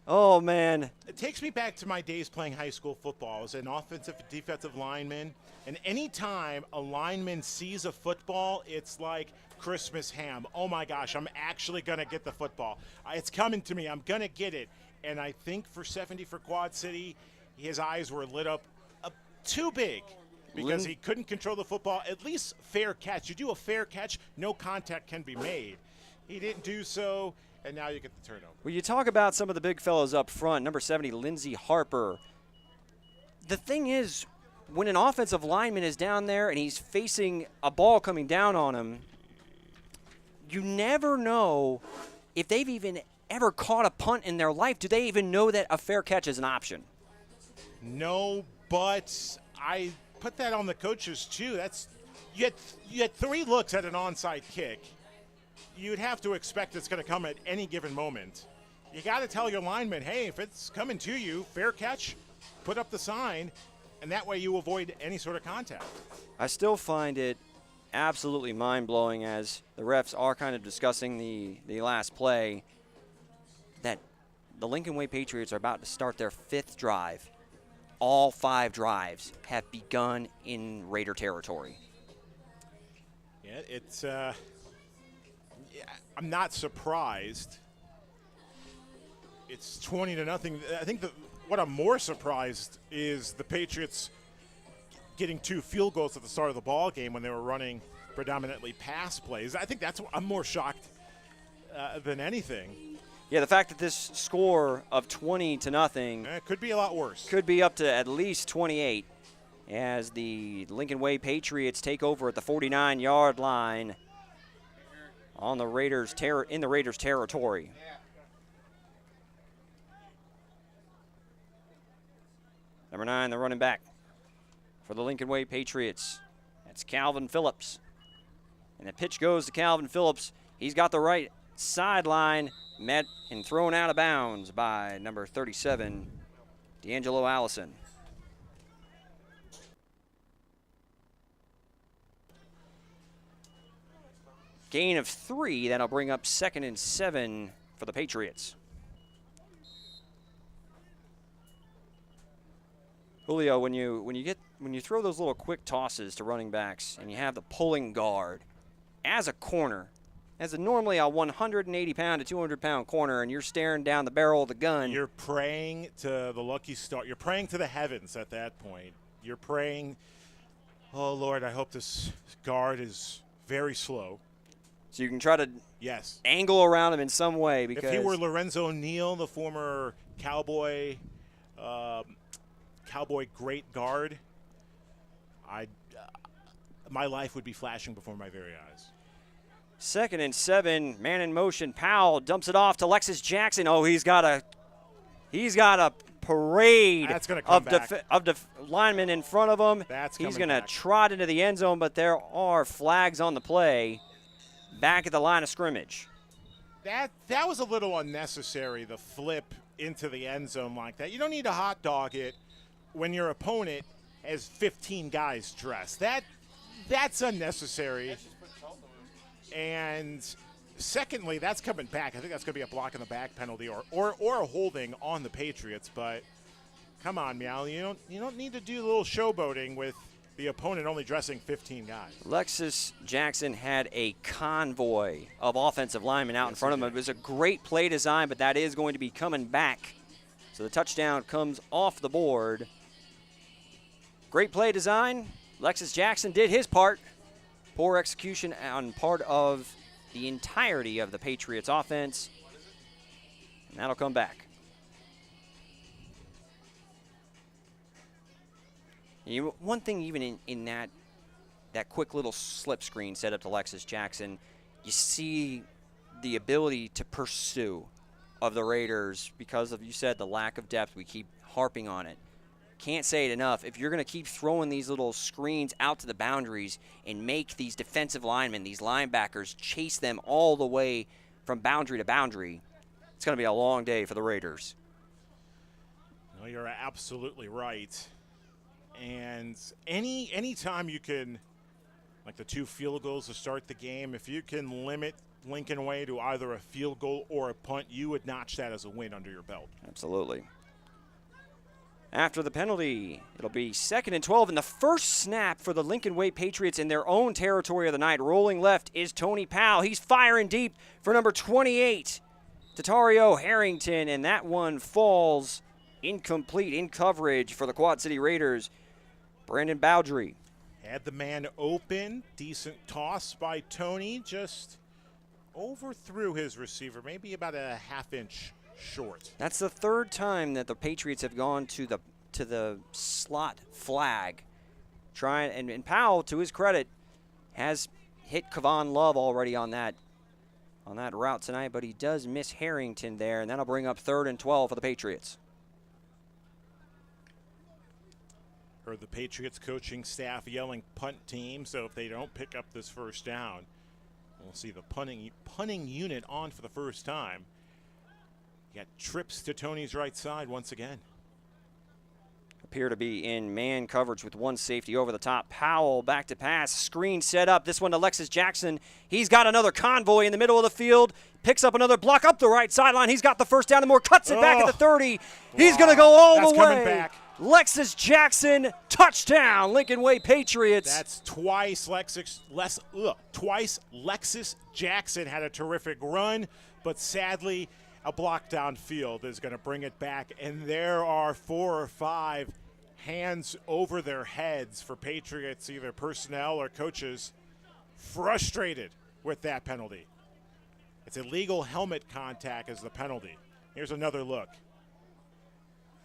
Oh, man. It takes me back to my days playing high school football. I was an offensive defensive lineman, and anytime a lineman sees a football, it's like Christmas ham. Oh, my gosh, I'm actually going to get the football. It's coming to me. I'm going to get it. And I think for 70 for Quad City, his eyes were lit up too big because he couldn't control the football. At least fair catch. You do a fair catch, no contact can be made. He didn't do so, and now you get the turnover. Well, you talk about some of the big fellows up front. Number 70, Lindsey Harper. The thing is, when an offensive lineman is down there and he's facing a ball coming down on him, you never know if they've even ever caught a punt in their life. Do they even know that a fair catch is an option? No, but I put that on the coaches too. You had 3 looks at an onside kick. You'd have to expect it's going to come at any given moment. You got to tell your lineman, hey, if it's coming to you, fair catch, put up the sign, and that way you avoid any sort of contact. I still find it absolutely mind-blowing as the refs are kind of discussing the last play that the Lincoln Way Patriots are about to start their 5th drive. All 5 drives have begun in Raider territory. Yeah, it's I'm not surprised. It's 20-0. I think what I'm more surprised is the Patriots getting 2 field goals at the start of the ball game when they were running predominantly pass plays. I think that's what I'm more shocked than anything. Yeah, the fact that this score of 20-0 It could be a lot worse. Could be up to at least 28 as the Lincoln Way Patriots take over at the 49-yard line on the Raiders in the Raiders territory. Number 9, the running back for the Lincoln Way Patriots. That's Calvin Phillips. And the pitch goes to Calvin Phillips. He's got the right sideline met and thrown out of bounds by number 37, D'Angelo Allison. Gain of 3, that'll bring up 2nd and 7 for the Patriots. Julio, when you throw those little quick tosses to running backs and you have the pulling guard as a corner, as normally a 180-pound to 200-pound corner, and you're staring down the barrel of the gun. You're praying to the lucky star. You're praying to the heavens at that point. You're praying, oh, Lord, I hope this guard is very slow. So you can try to yes angle around him in some way. Because if he were Lorenzo Neal, the former Cowboy great guard, my life would be flashing before my very eyes. 2nd and 7, man in motion. Powell dumps it off to Lexus Jackson. Oh, he's got a parade of linemen in front of him. He's going to trot into the end zone, but there are flags on the play back at the line of scrimmage. That was a little unnecessary, the flip into the end zone like that. You don't need to hot dog it when your opponent has 15 guys dressed. That's unnecessary. And secondly, that's coming back. I think that's going to be a block in the back penalty or a holding on the Patriots. But come on, Meow, you don't need to do a little showboating with the opponent only dressing 15 guys. Lexus Jackson had a convoy of offensive linemen out in front of him. It was a great play design, but that is going to be coming back. So the touchdown comes off the board. Great play design. Lexus Jackson did his part. Poor execution on part of the entirety of the Patriots offense. And that'll come back. One thing even in that quick little slip screen set up to Lexus Jackson, you see the ability to pursue of the Raiders because of, you said, the lack of depth. We keep harping on it. Can't say it enough. If you're going to keep throwing these little screens out to the boundaries and make these defensive linemen, these linebackers, chase them all the way from boundary to boundary, it's going to be a long day for the Raiders. No, you're absolutely right. And any time you can, like the 2 field goals to start the game, if you can limit Lincoln Way to either a field goal or a punt, you would notch that as a win under your belt. Absolutely. After the penalty, it'll be 2nd and 12, and the first snap for the Lincoln Way Patriots in their own territory of the night. Rolling left is Tony Powell. He's firing deep for number 28, Tatario Harrington, and that one falls incomplete in coverage for the Quad City Raiders. Brandon Bowdry had the man open. Decent toss by Tony. Just overthrew his receiver, maybe about a half-inch short. That's the 3rd time that the Patriots have gone to the slot flag. And Powell, to his credit, has hit Kevon Love already on that route tonight, but he does miss Harrington there, and that'll bring up 3rd and 12 for the Patriots. Heard the Patriots coaching staff yelling punt team, so if they don't pick up this first down, we'll see the punting unit on for the first time. Got trips to Tony's right side once again. Appear to be in man coverage with one safety over the top. Powell back to pass. Screen set up. This one to Lexus Jackson. He's got another convoy in the middle of the field. Picks up another block up the right sideline. He's got the first down and more. Cuts it back at the 30. He's going to go all the way. Coming back. Lexus Jackson, touchdown, Lincoln Way Patriots. That's twice Lexus Jackson had a terrific run, but sadly, a block downfield is going to bring it back, and there are 4 or 5 hands over their heads for Patriots, either personnel or coaches, frustrated with that penalty. It's illegal helmet contact as the penalty. Here's another look.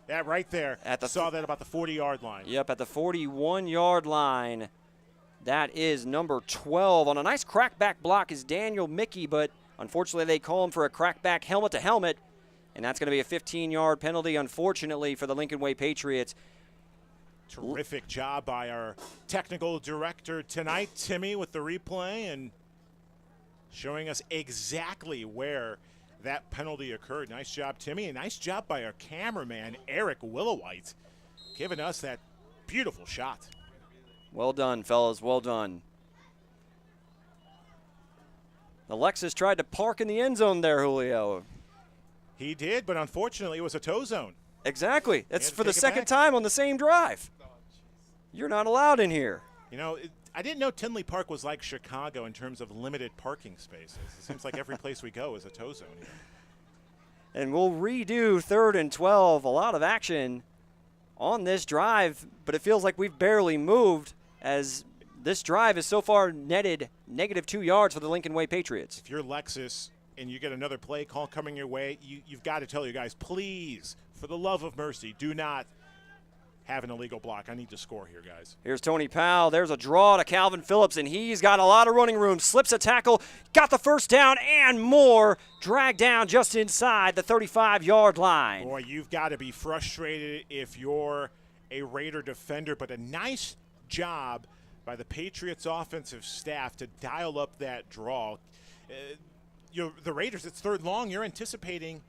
That right there, saw that about the 40-yard line. Yep, at the 41-yard line. That is number 12. On a nice crackback block is Daniel Mickey, but unfortunately they call him for a crackback helmet-to-helmet, and that's going to be a 15-yard penalty, unfortunately, for the Lincoln Way Patriots. Terrific job by our technical director tonight, Timmy, with the replay and showing us exactly where that penalty occurred. Nice job, Timmy, and nice job by our cameraman, Eric Willowite, giving us that beautiful shot. Well done, fellas, well done. The Lexus tried to park in the end zone there, Julio. He did, but unfortunately it was a toe zone. Exactly. That's for the 2nd time on the same drive. You're not allowed in here. You know, I didn't know Tinley Park was like Chicago in terms of limited parking spaces. It seems like every place we go is a toe zone here. And we'll redo 3rd and 12. A lot of action on this drive, but it feels like we've barely moved as this drive is so far netted -2 yards for the Lincoln Way Patriots. If you're Lexus and you get another play call coming your way, you've got to tell your guys, please, for the love of mercy, do not have an illegal block. I need to score here, guys. Here's Tony Powell. There's a draw to Calvin Phillips, and he's got a lot of running room. Slips a tackle, got the first down and more. Dragged down just inside the 35-yard line. Boy, you've got to be frustrated if you're a Raider defender, but a nice job by the Patriots offensive staff to dial up that draw. The Raiders, it's 3rd long. You're anticipating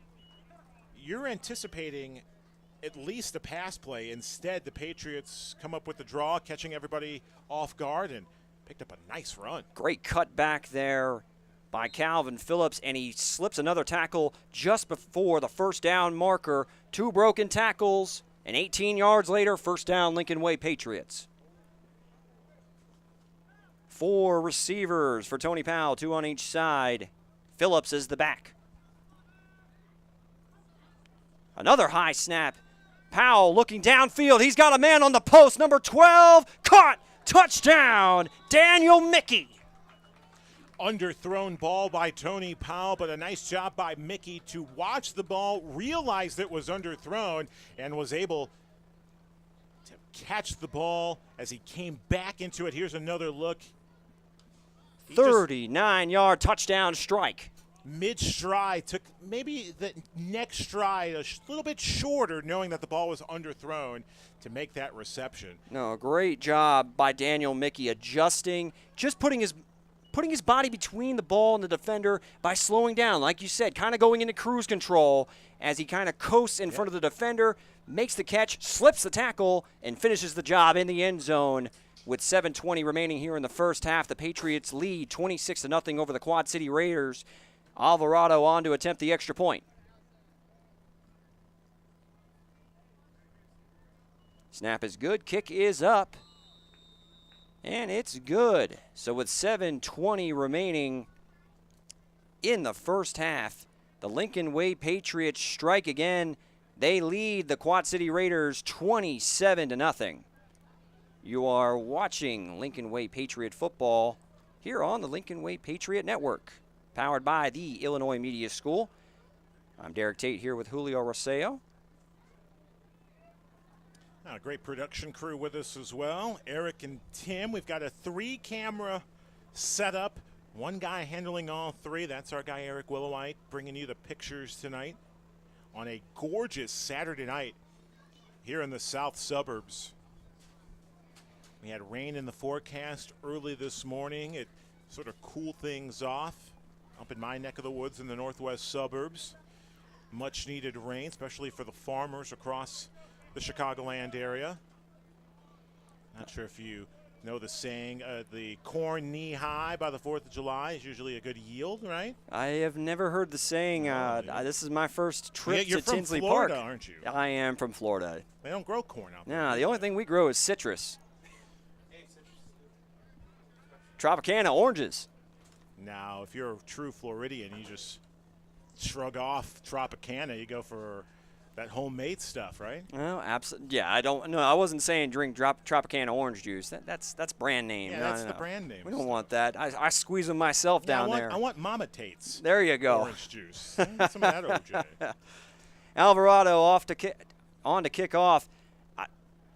at least a pass play. Instead, the Patriots come up with the draw, catching everybody off guard, and picked up a nice run. Great cut back there by Calvin Phillips, and he slips another tackle just before the first down marker. 2 broken tackles, and 18 yards later, first down Lincoln Way Patriots. 4 receivers for Tony Powell, 2 on each side. Phillips is the back. Another high snap. Powell looking downfield. He's got a man on the post. Number 12, caught. Touchdown, Daniel Mickey. Underthrown ball by Tony Powell, but a nice job by Mickey to watch the ball, realized it was underthrown, and was able to catch the ball as he came back into it. Here's another look. 39-yard touchdown strike. Mid-stride, took maybe the next stride a little bit shorter, knowing that the ball was underthrown to make that reception. No, great job by Daniel Mickey adjusting, just putting his body between the ball and the defender by slowing down, like you said, kind of going into cruise control as he kind of coasts in front of the defender, makes the catch, slips the tackle, and finishes the job in the end zone. With 7:20 remaining here in the first half, the Patriots lead 26-0 over the Quad City Raiders. Alvarado on to attempt the extra point. Snap is good, kick is up, and it's good. So with 7:20 remaining in the first half, the Lincoln Way Patriots strike again. They lead the Quad City Raiders 27-0. You are watching Lincoln Way Patriot football here on the Lincoln Way Patriot Network, powered by the Illinois Media School. I'm Derek Tate here with Julio Rosseo. A great production crew with us as well. Eric and Tim. We've got a 3-camera setup. One guy handling all 3. That's our guy Eric Willowite, bringing you the pictures tonight on a gorgeous Saturday night here in the south suburbs. We had rain in the forecast early this morning. It sort of cooled things off up in my neck of the woods in the northwest suburbs. Much needed rain, especially for the farmers across the Chicagoland area. Not sure if you know the saying, the corn knee high by the 4th of July is usually a good yield, right? I have never heard the saying. This is my first trip to Tinsley Florida, Park. Aren't you? I am from Florida. They don't grow corn out there. No, the only thing we grow is citrus. Tropicana oranges. Now, if you're a true Floridian, you just shrug off Tropicana. You go for that homemade stuff, right? Well, absolutely. Yeah, I wasn't saying drink Tropicana orange juice. That's brand name. Yeah, no, that's no, the no. brand name. We don't want that. I squeeze them myself down there. I want Mama Tate's. There you go. Orange juice. Get some of that OJ. Alvarado on to kick off.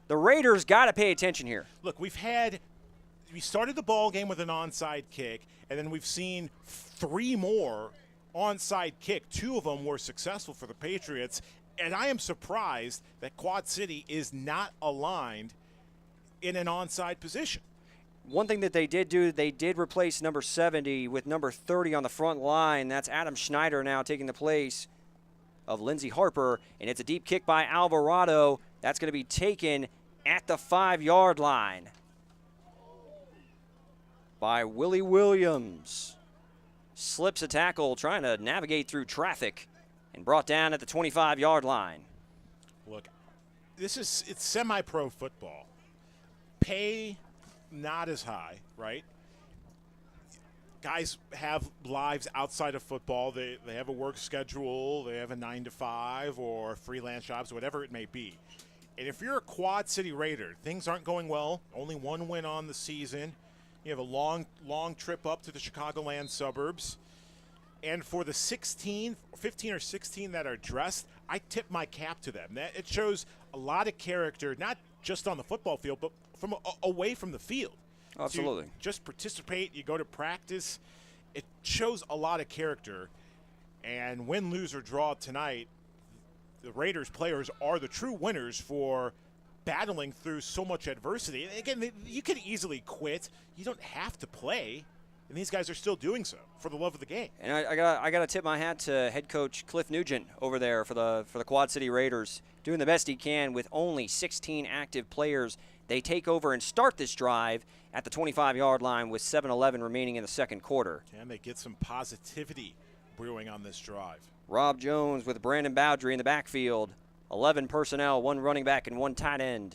The Raiders got to pay attention here. Look, we started the ball game with an onside kick, and then we've seen 3 more onside kick. 2 of them were successful for the Patriots, and I am surprised that Quad City is not aligned in an onside position. One thing that they did do, they did replace number 70 with number 30 on the front line. That's Adam Schneider now taking the place of Lindsey Harper, and it's a deep kick by Alvarado. That's going to be taken at the 5-yard line by Willie Williams. Slips a tackle, trying to navigate through traffic, and brought down at the 25-yard line. Look, it's semi-pro football. Pay not as high, right? Guys have lives outside of football. They have a work schedule. They have a 9-to-5 or freelance jobs, whatever it may be. And if you're a Quad City Raider, things aren't going well. Only 1 win on the season. You have a long trip up to the Chicagoland suburbs. And for the 15 or 16 that are dressed, I tip my cap to them. It shows a lot of character, not just on the football field, but from away from the field. Absolutely. So you just participate, you go to practice. It shows a lot of character. And win, lose, or draw tonight, the Raiders players are the true winners for battling through so much adversity. And again, you could easily quit. You don't have to play. And these guys are still doing so for the love of the game. And I got to tip my hat to head coach Cliff Nugent over there for the Quad City Raiders, doing the best he can with only 16 active players. They take over and start this drive at the 25-yard line with 7:11 remaining in the second quarter. Can they get some positivity brewing on this drive? Rob Jones with Brandon Bowdry in the backfield. 11 personnel, 1 running back and 1 tight end.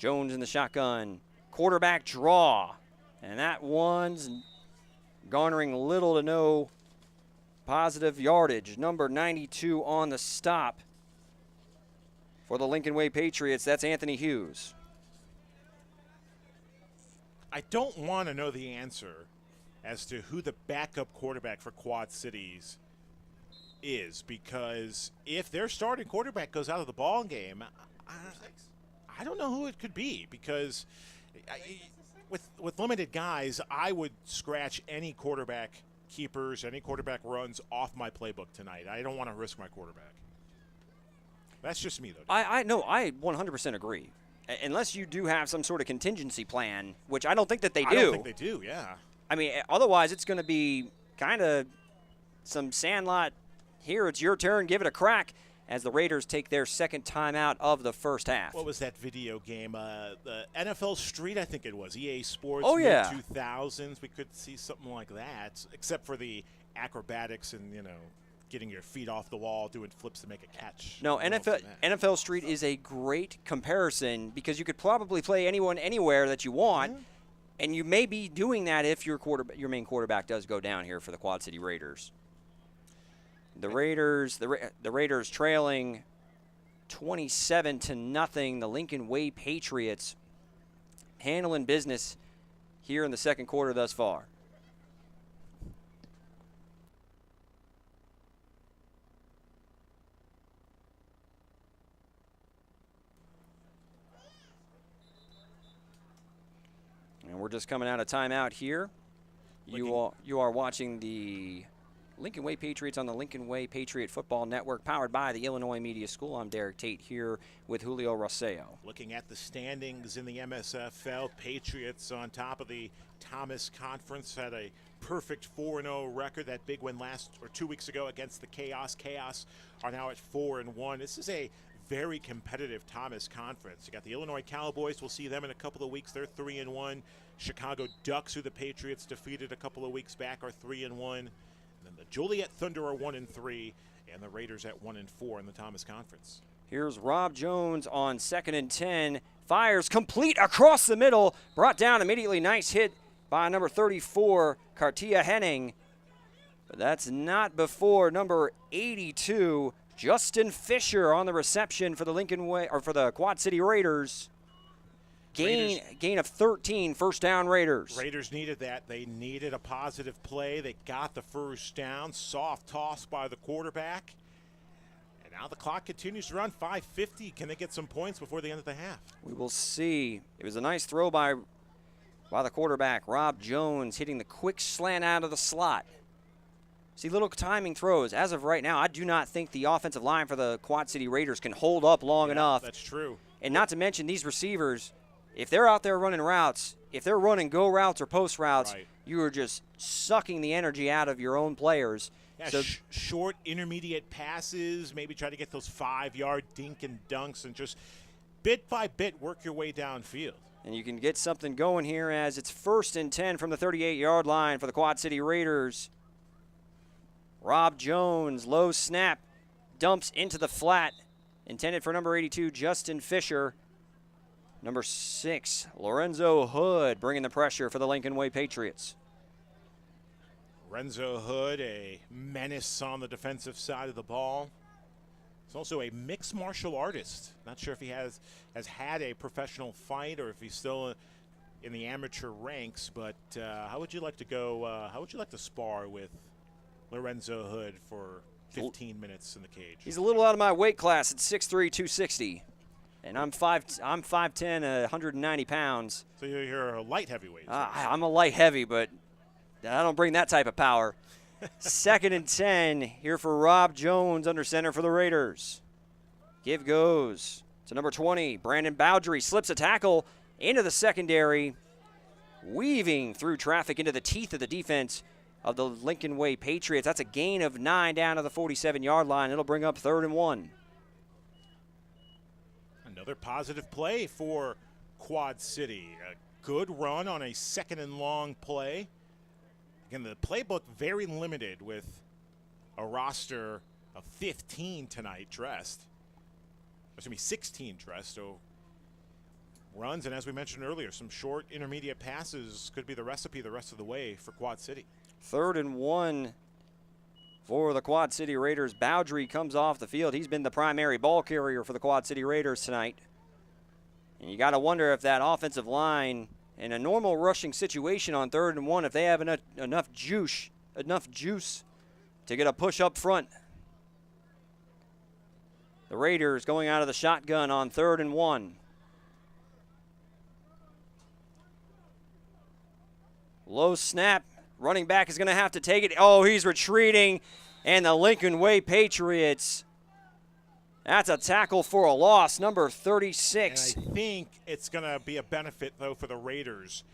Jones in the shotgun. Quarterback draw. And that one's garnering little to no positive yardage. Number 92 on the stop for the Lincoln Way Patriots. That's Anthony Hughes. I don't want to know the answer as to who the backup quarterback for Quad Cities is, because if their starting quarterback goes out of the ball game, I don't know who it could be, because with limited guys, I would scratch any quarterback keepers, any quarterback runs off my playbook tonight. I don't want to risk my quarterback. That's just me, though. I 100% agree. Unless you do have some sort of contingency plan, which I don't think that they do. I don't think they do, yeah. I mean, otherwise it's going to be kind of some Sandlot, here it's your turn, give it a crack, as the Raiders take their second timeout of the first half. What was that video game? The NFL Street, I think it was. EA Sports, oh, yeah. mid-2000s. We could see something like that, except for the acrobatics and, getting your feet off the wall, doing flips to make a catch. No, NFL Street is a great comparison because you could probably play anyone anywhere that you want, and you may be doing that if your main quarterback does go down here for the Quad City Raiders. The Raiders trailing 27-0. The Lincoln Way Patriots handling business here in the second quarter thus far. And we're just coming out of timeout here. You are watching the Lincoln Way Patriots on the Lincoln Way Patriot Football Network, powered by the Illinois Media School. I'm Derek Tate here with Julio Rosseo. Looking at the standings in the MSFL, Patriots on top of the Thomas Conference had a perfect 4-0 record. That big win 2 weeks ago against the Chaos. Chaos are now at 4-1. This is a very competitive Thomas Conference. You got the Illinois Cowboys. We'll see them in a couple of weeks. They're 3-1. Chicago Ducks, who the Patriots defeated a couple of weeks back, are 3-1. And then the Joliet Thunder are 1-3, and the Raiders at 1-4 in the Thomas Conference. Here's Rob Jones on 2nd and 10. Fires complete across the middle. Brought down immediately. Nice hit by number 34, Cartia Henning. But that's not before number 82, Justin Fisher, on the reception for the Lincoln Way, or for the Quad City Raiders. Gain of 13, first down Raiders. Raiders needed that. They needed a positive play. They got the first down. Soft toss by the quarterback. And now the clock continues to run. 5:50. Can they get some points before the end of the half? We will see. It was a nice throw by the quarterback, Rob Jones, hitting the quick slant out of the slot. See, little timing throws. As of right now, I do not think the offensive line for the Quad City Raiders can hold up long enough. That's true. And not to mention these receivers, if they're out there running routes, if they're running go routes or post routes, right, you are just sucking the energy out of your own players. Yeah, so short, intermediate passes, maybe try to get those 5-yard dink and dunks and just bit by bit work your way downfield. And you can get something going here as it's 1st and 10 from the 38-yard line for the Quad City Raiders. Rob Jones, low snap, dumps into the flat, intended for number 82, Justin Fisher. Number 6, Lorenzo Hood, bringing the pressure for the Lincoln Way Patriots. Lorenzo Hood, a menace on the defensive side of the ball. He's also a mixed martial artist. Not sure if he has had a professional fight or if he's still in the amateur ranks, but how would you like to go, how would you like to spar with Lorenzo Hood for 15 minutes in the cage? He's a little out of my weight class at 6'3", 260. And I'm 5'10", 190 pounds. So you're a light heavyweight. I'm a light heavy, but I don't bring that type of power. 2nd and 10 here for Rob Jones under center for the Raiders. Give goes to number 20, Brandon Bowdry. Slips a tackle into the secondary, weaving through traffic into the teeth of the defense of the Lincoln Way Patriots. That's a gain of 9 down to the 47-yard line. It'll bring up 3rd and 1. Another positive play for Quad City. A good run on a 2nd and long play. Again, the playbook very limited with a roster of 15 tonight dressed. There's going to be 16 dressed, so runs, and as we mentioned earlier, some short intermediate passes could be the recipe the rest of the way for Quad City. 3rd and 1 for the Quad City Raiders. Boudry comes off the field. He's been the primary ball carrier for the Quad City Raiders tonight. And you got to wonder if that offensive line, in a normal rushing situation on 3rd and 1, if they have enough juice to get a push up front. The Raiders going out of the shotgun on 3rd and 1. Low snap. Running back is going to have to take it. Oh, he's retreating. And the Lincoln Way Patriots. That's a tackle for a loss, number 36. And I think it's going to be a benefit, though, for the Raiders,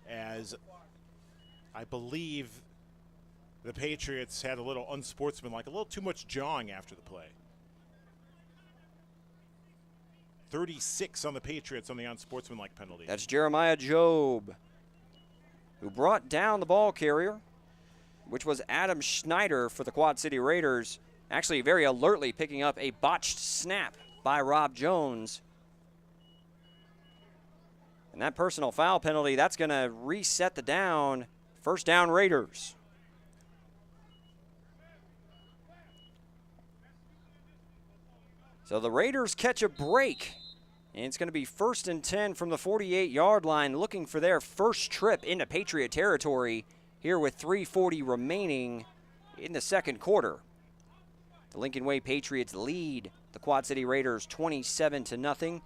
as I believe the Patriots had a little unsportsmanlike, a little too much jawing after the play. 36 on the Patriots on the unsportsmanlike penalty. That's Jeremiah Job, who brought down the ball carrier, which was Adam Schneider for the Quad City Raiders, actually very alertly picking up a botched snap by Rob Jones. And that personal foul penalty, that's going to reset the down. 1st down Raiders. So the Raiders catch a break, and it's going to be 1st and 10 from the 48-yard line, looking for their first trip into Patriot territory here with 3:40 remaining in the 2nd quarter. The Lincoln Way Patriots lead the Quad City Raiders 27-0.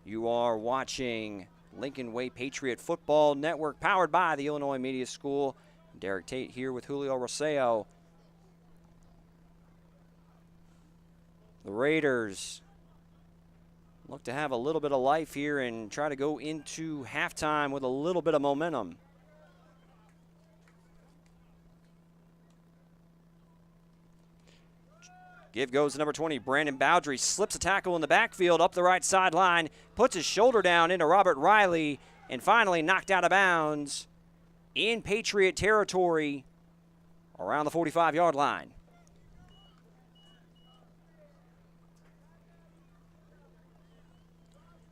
You are watching Lincoln Way Patriot Football Network, powered by the Illinois Media School. Derek Tate here with Julio Roseo. The Raiders look to have a little bit of life here and try to go into halftime with a little bit of momentum. Give goes to number 20, Brandon Boudry. Slips a tackle in the backfield up the right sideline, puts his shoulder down into Robert Riley, and finally knocked out of bounds in Patriot territory around the 45-yard line.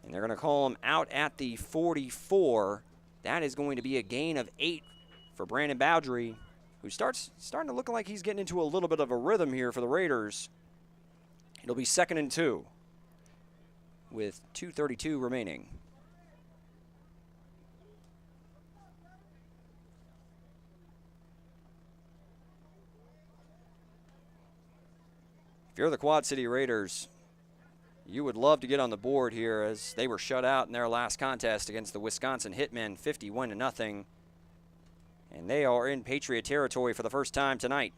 And they're going to call him out at the 44. That is going to be a gain of 8 for Brandon Boudry, who starting to look like he's getting into a little bit of a rhythm here for the Raiders. It'll be 2nd and 2 with 2:32 remaining. If you're the Quad City Raiders, you would love to get on the board here, as they were shut out in their last contest against the Wisconsin Hitmen, 51-0. And they are in Patriot territory for the first time tonight.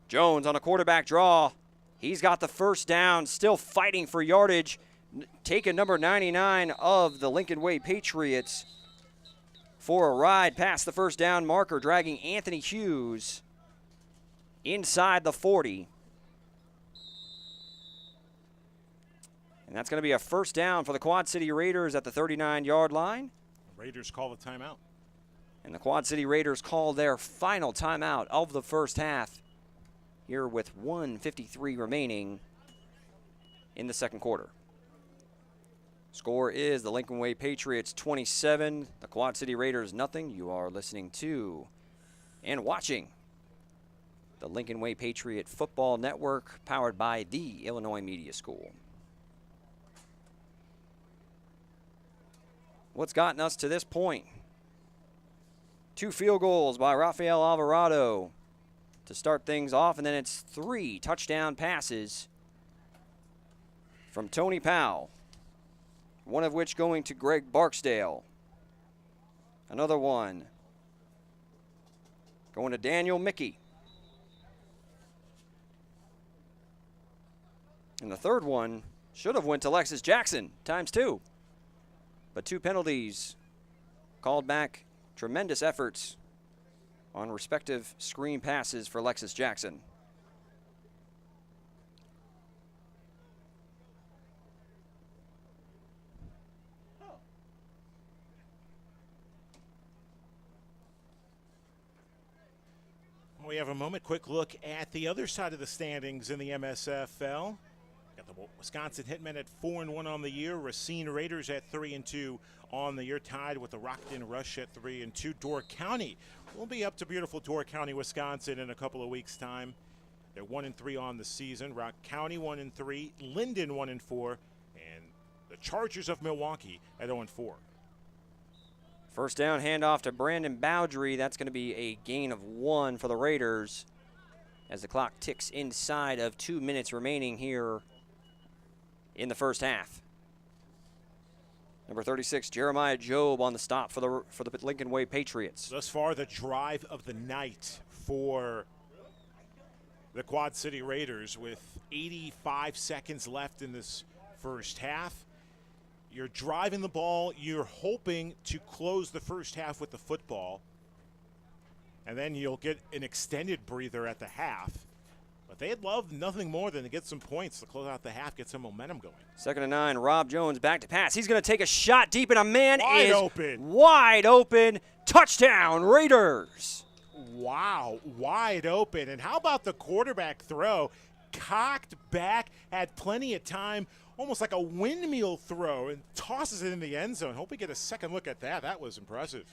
Jones on a quarterback draw. He's got the 1st down, still fighting for yardage. Taking number 99 of the Lincoln Way Patriots for a ride past the 1st down marker, dragging Anthony Hughes inside the 40. And that's going to be a 1st down for the Quad City Raiders at the 39-yard line. The Raiders call the timeout. And the Quad City Raiders call their final timeout of the first half here with 1:53 remaining in the 2nd quarter. Score is the Lincoln Way Patriots 27, the Quad City Raiders nothing. You are listening to and watching the Lincoln Way Patriot Football Network, powered by the Illinois Media School. What's gotten us to this point? 2 field goals by Rafael Alvarado to start things off, and then it's 3 touchdown passes from Tony Powell, one of which going to Greg Barksdale. Another one going to Daniel Mickey. And the 3rd one should have went to Lexus Jackson, ×2. But 2 penalties called back. Tremendous efforts on respective screen passes for Lexus Jackson. We have a moment. Quick look at the other side of the standings in the MSFL. Got the Wisconsin Hitmen at 4-1 on the year. Racine Raiders at 3-2 on the year, tied with the Rockton Rush at 3-2. Door County will be up to beautiful Door County, Wisconsin, in a couple of weeks' time. They're 1-3 on the season. Rock County 1-3, Linden 1-4, and the Chargers of Milwaukee at 0-4. First down, handoff to Brandon Bowdry. That's going to be a gain of 1 for the Raiders as the clock ticks inside of 2 minutes remaining here in the first half. Number 36, Jeremiah Job on the stop for the Lincoln Way Patriots. Thus far, the drive of the night for the Quad City Raiders with 85 seconds left in this first half. You're driving the ball. You're hoping to close the first half with the football, and then you'll get an extended breather at the half. But they'd love nothing more than to get some points to close out the half, get some momentum going. 2nd and 9, Rob Jones back to pass. He's going to take a shot deep, and a man Wide is open. Wide open. Touchdown, Raiders. Wow, wide open. And how about the quarterback throw? Cocked back, had plenty of time, almost like a windmill throw, and tosses it in the end zone. Hope we get a second look at that. That was impressive.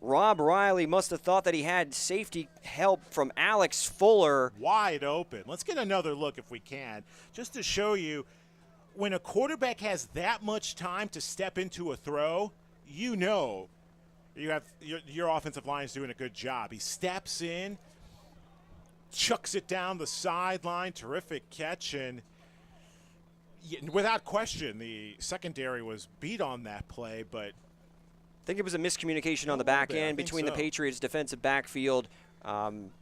Rob Riley must have thought that he had safety help from Alex Fuller. Wide open. Let's get another look if we can, just to show you when a quarterback has that much time to step into a throw, you know you have your offensive line is doing a good job. He steps in, chucks it down the sideline, terrific catch, and without question, the secondary was beat on that play, but I think it was a miscommunication on the back end between the Patriots' defensive backfield,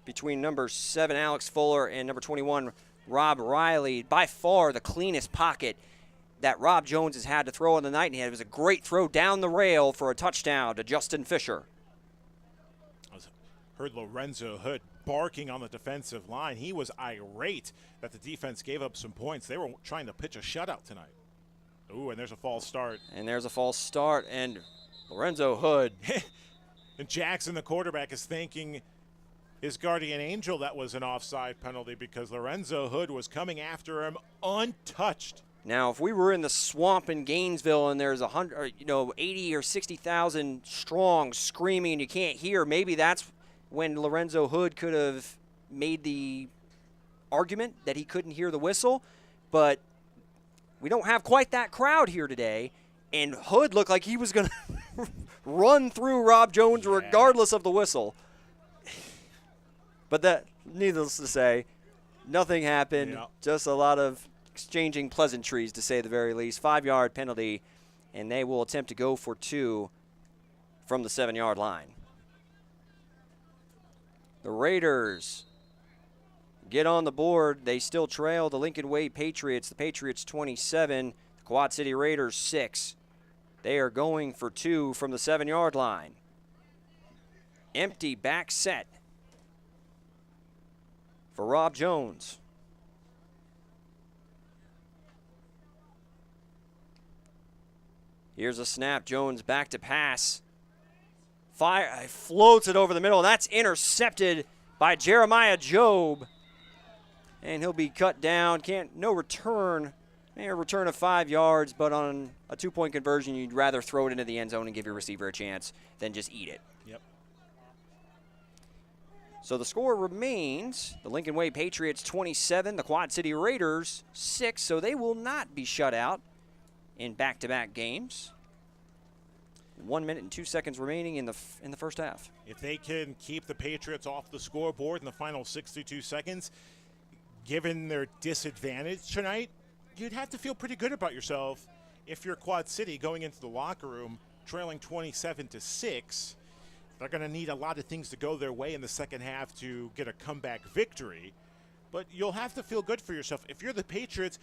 between number 7, Alex Fuller, and number 21, Rob Riley. By far the cleanest pocket that Rob Jones has had to throw on the night, and it was a great throw down the rail for a touchdown to Justin Fisher. I heard Lorenzo Hood barking on the defensive line. He was irate that the defense gave up some points. They were trying to pitch a shutout tonight. Ooh, and there's a false start. And Lorenzo Hood. And Jackson, the quarterback, is thanking his guardian angel that was an offside penalty because Lorenzo Hood was coming after him untouched. Now, if we were in the swamp in Gainesville and there's 80 or 60,000 strong screaming and you can't hear, maybe that's when Lorenzo Hood could have made the argument that he couldn't hear the whistle. But we don't have quite that crowd here today, and Hood looked like he was going to run through Rob Jones regardless of the whistle. But that, needless to say, nothing happened. Yep. Just a lot of exchanging pleasantries, to say the very least. 5-yard penalty, and they will attempt to go for 2 from the 7-yard line. The Raiders get on the board. They still trail the Lincoln Way Patriots. The Patriots 27, the Quad City Raiders 6. They are going for 2 from the 7-yard line. Empty back set for Rob Jones. Here's a snap. Jones back to pass. Floats it over the middle. That's intercepted by Jeremiah Job. And he'll be cut down. No return. A return of 5 yards, but on a 2-point conversion, you'd rather throw it into the end zone and give your receiver a chance than just eat it. Yep. So the score remains the Lincoln Way Patriots 27, the Quad City Raiders 6, so they will not be shut out in back-to-back games. 1 minute and 2 seconds remaining in the first half. If they can keep the Patriots off the scoreboard in the final 62 seconds, given their disadvantage tonight, you'd have to feel pretty good about yourself if you're Quad City going into the locker room trailing 27-6. They're going to need a lot of things to go their way in the second half to get a comeback victory. But you'll have to feel good for yourself. If you're the Patriots,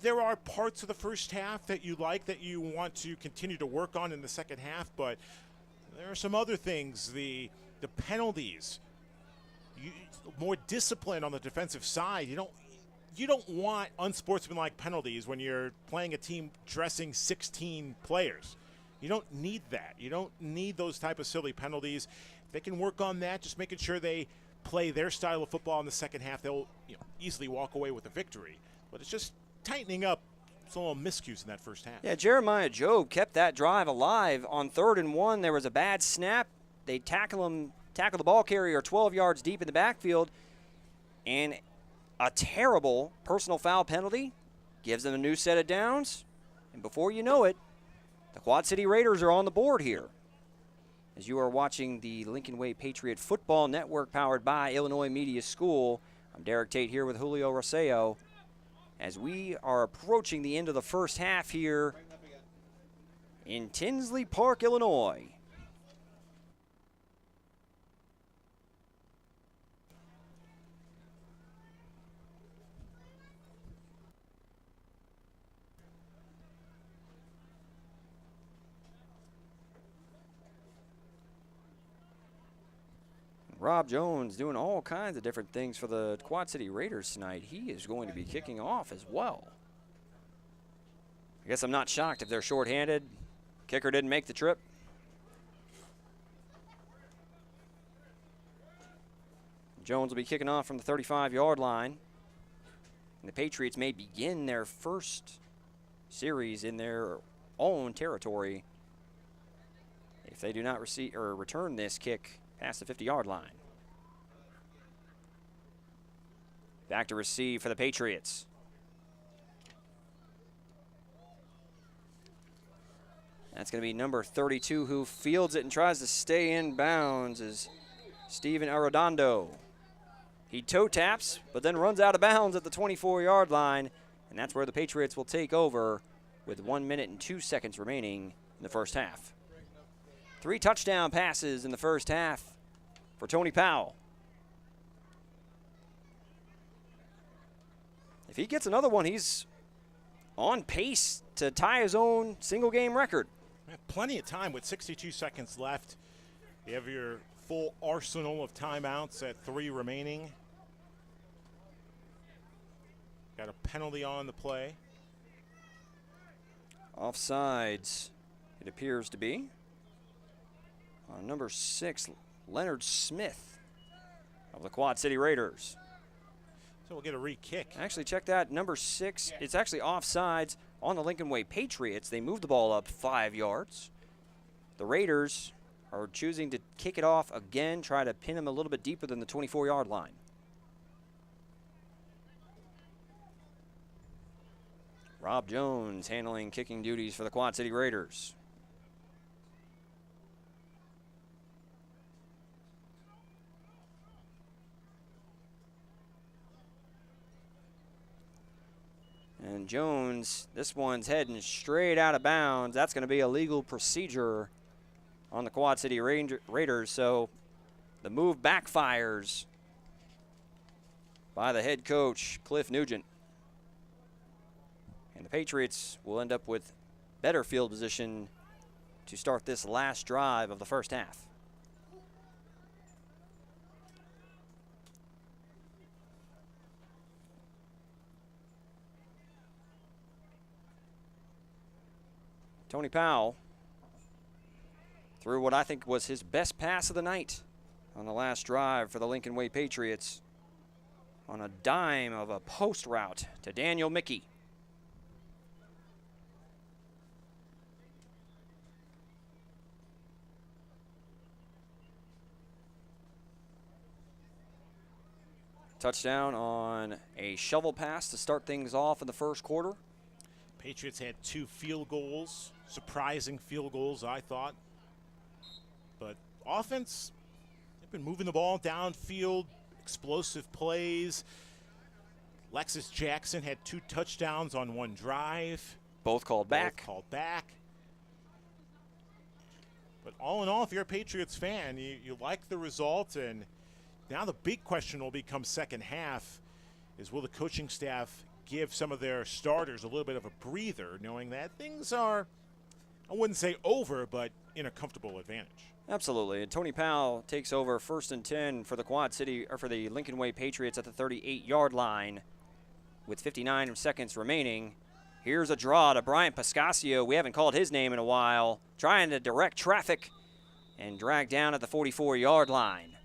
there are parts of the first half that you like, that you want to continue to work on in the second half. But there are some other things, the penalties, more discipline on the defensive side. You don't want unsportsmanlike penalties when you're playing a team dressing 16 players. You don't need that. You don't need those type of silly penalties. If they can work on that, just making sure they play their style of football in the second half, they'll easily walk away with a victory. But it's just tightening up some little miscues in that first half. Yeah, Jeremiah Jobe kept that drive alive. On 3rd and 1, there was a bad snap. They tackle the ball carrier 12 yards deep in the backfield, and a terrible personal foul penalty gives them a new set of downs. And before you know it, the Quad City Raiders are on the board here. As you are watching the Lincoln Way Patriot Football Network powered by Illinois Media School, I'm Derek Tate here with Julio Roseo. As we are approaching the end of the first half here in Tinsley Park, Illinois. Rob Jones doing all kinds of different things for the Quad City Raiders tonight. He is going to be kicking off as well. I guess I'm not shocked if they're shorthanded. Kicker didn't make the trip. Jones will be kicking off from the 35-yard line. And the Patriots may begin their first series in their own territory if they do not receive or return this kick past the 50-yard line. Back to receive for the Patriots. That's going to be number 32 who fields it and tries to stay in bounds is Steven Arredondo. He toe taps, but then runs out of bounds at the 24-yard line, and that's where the Patriots will take over with 1 minute and 2 seconds remaining in the first half. 3 touchdown passes in the first half for Tony Powell. If he gets another one, he's on pace to tie his own single-game record. Plenty of time with 62 seconds left. You have your full arsenal of timeouts at 3 remaining. Got a penalty on the play. Offsides, it appears to be. Number 6, Leonard Smith of the Quad City Raiders. So we'll get a re-kick. Actually, check that. Number 6, it's actually offsides on the Lincoln Way Patriots. They moved the ball up 5 yards. The Raiders are choosing to kick it off again, try to pin him a little bit deeper than the 24-yard line. Rob Jones handling kicking duties for the Quad City Raiders. And Jones, this one's heading straight out of bounds. That's going to be a legal procedure on the Quad City Raiders. So the move backfires by the head coach, Cliff Nugent. And the Patriots will end up with better field position to start this last drive of the first half. Tony Powell threw what I think was his best pass of the night on the last drive for the Lincoln Way Patriots on a dime of a post route to Daniel Mickey. Touchdown on a shovel pass to start things off in the first quarter. Patriots had 2 field goals, surprising field goals, I thought. But offense, they've been moving the ball downfield, explosive plays. Lexus Jackson had 2 touchdowns on 1 drive. Both called back. But all in all, if you're a Patriots fan, you like the result. And now the big question will become second half is, will the coaching staff give some of their starters a little bit of a breather, knowing that things are, I wouldn't say over, but in a comfortable advantage. Absolutely. And Tony Powell takes over 1st and 10 for the Quad City, or for the Lincoln Way Patriots at the 38-yard line with 59 seconds remaining. Here's a draw to Brian Pascasio. We haven't called his name in a while. Trying to direct traffic and drag down at the 44-yard line.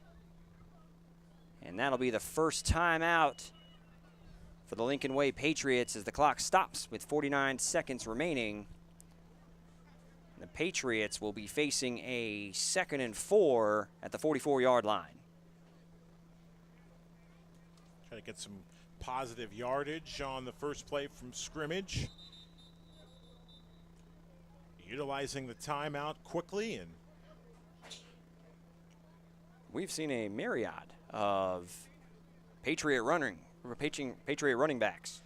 And that'll be the first time out for the Lincoln Way Patriots as the clock stops with 49 seconds remaining. The Patriots will be facing a 2nd and 4 at the 44-yard line. Try to get some positive yardage on the first play from scrimmage. Utilizing the timeout quickly, and we've seen a myriad of Patriot running backs.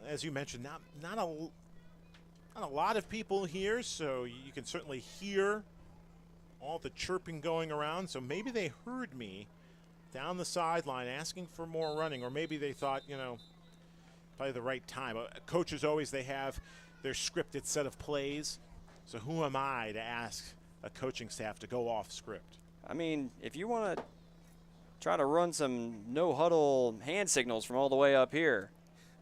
As you mentioned, not a lot of people here, so you can certainly hear all the chirping going around. So maybe they heard me down the sideline asking for more running, or maybe they thought, probably the right time. Coaches always, they have their scripted set of plays. So who am I to ask a coaching staff to go off script? I mean, if you want to try to run some no-huddle hand signals from all the way up here,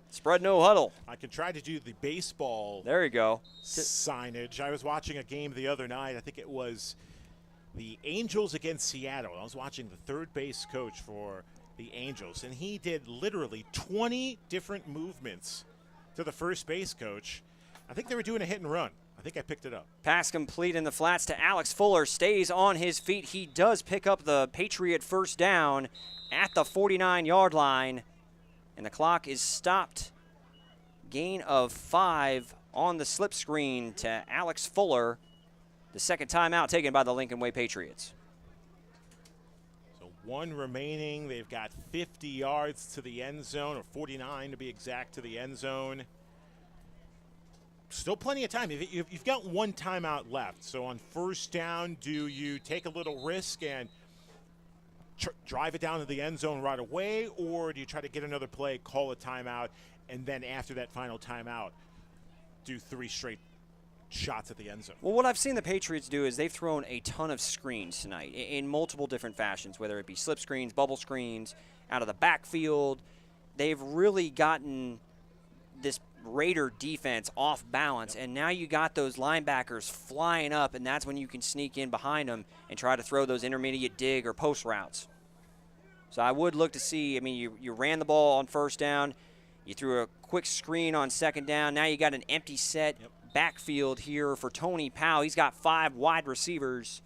spread no huddle. I can try to do the baseball there you go. Signage. I was watching a game the other night. I think it was the Angels against Seattle. I was watching the third base coach for the Angels, and he did literally 20 different movements to the first base coach. I think they were doing a hit and run. I think I picked it up. Pass complete in the flats to Alex Fuller. Stays on his feet. He does pick up the Patriot first down at the 49-yard line. And the clock is stopped. Gain of 5 on the slip screen to Alex Fuller. The second timeout taken by the Lincoln Way Patriots. So 1 remaining. They've got 50 yards to the end zone, or 49 to be exact, to the end zone. Still plenty of time. You've got 1 timeout left. So on first down, do you take a little risk and drive it down to the end zone right away, or do you try to get another play, call a timeout, and then after that final timeout, do 3 straight shots at the end zone? Well, what I've seen the Patriots do is they've thrown a ton of screens tonight in multiple different fashions, whether it be slip screens, bubble screens, out of the backfield. They've really gotten this Raider defense off balance, and now you got those linebackers flying up, and that's when you can sneak in behind them and try to throw those intermediate dig or post routes. So I would look to see, you ran the ball on first down, you threw a quick screen on second down, now you got an empty set backfield here for Tony Powell. He's got 5 wide receivers,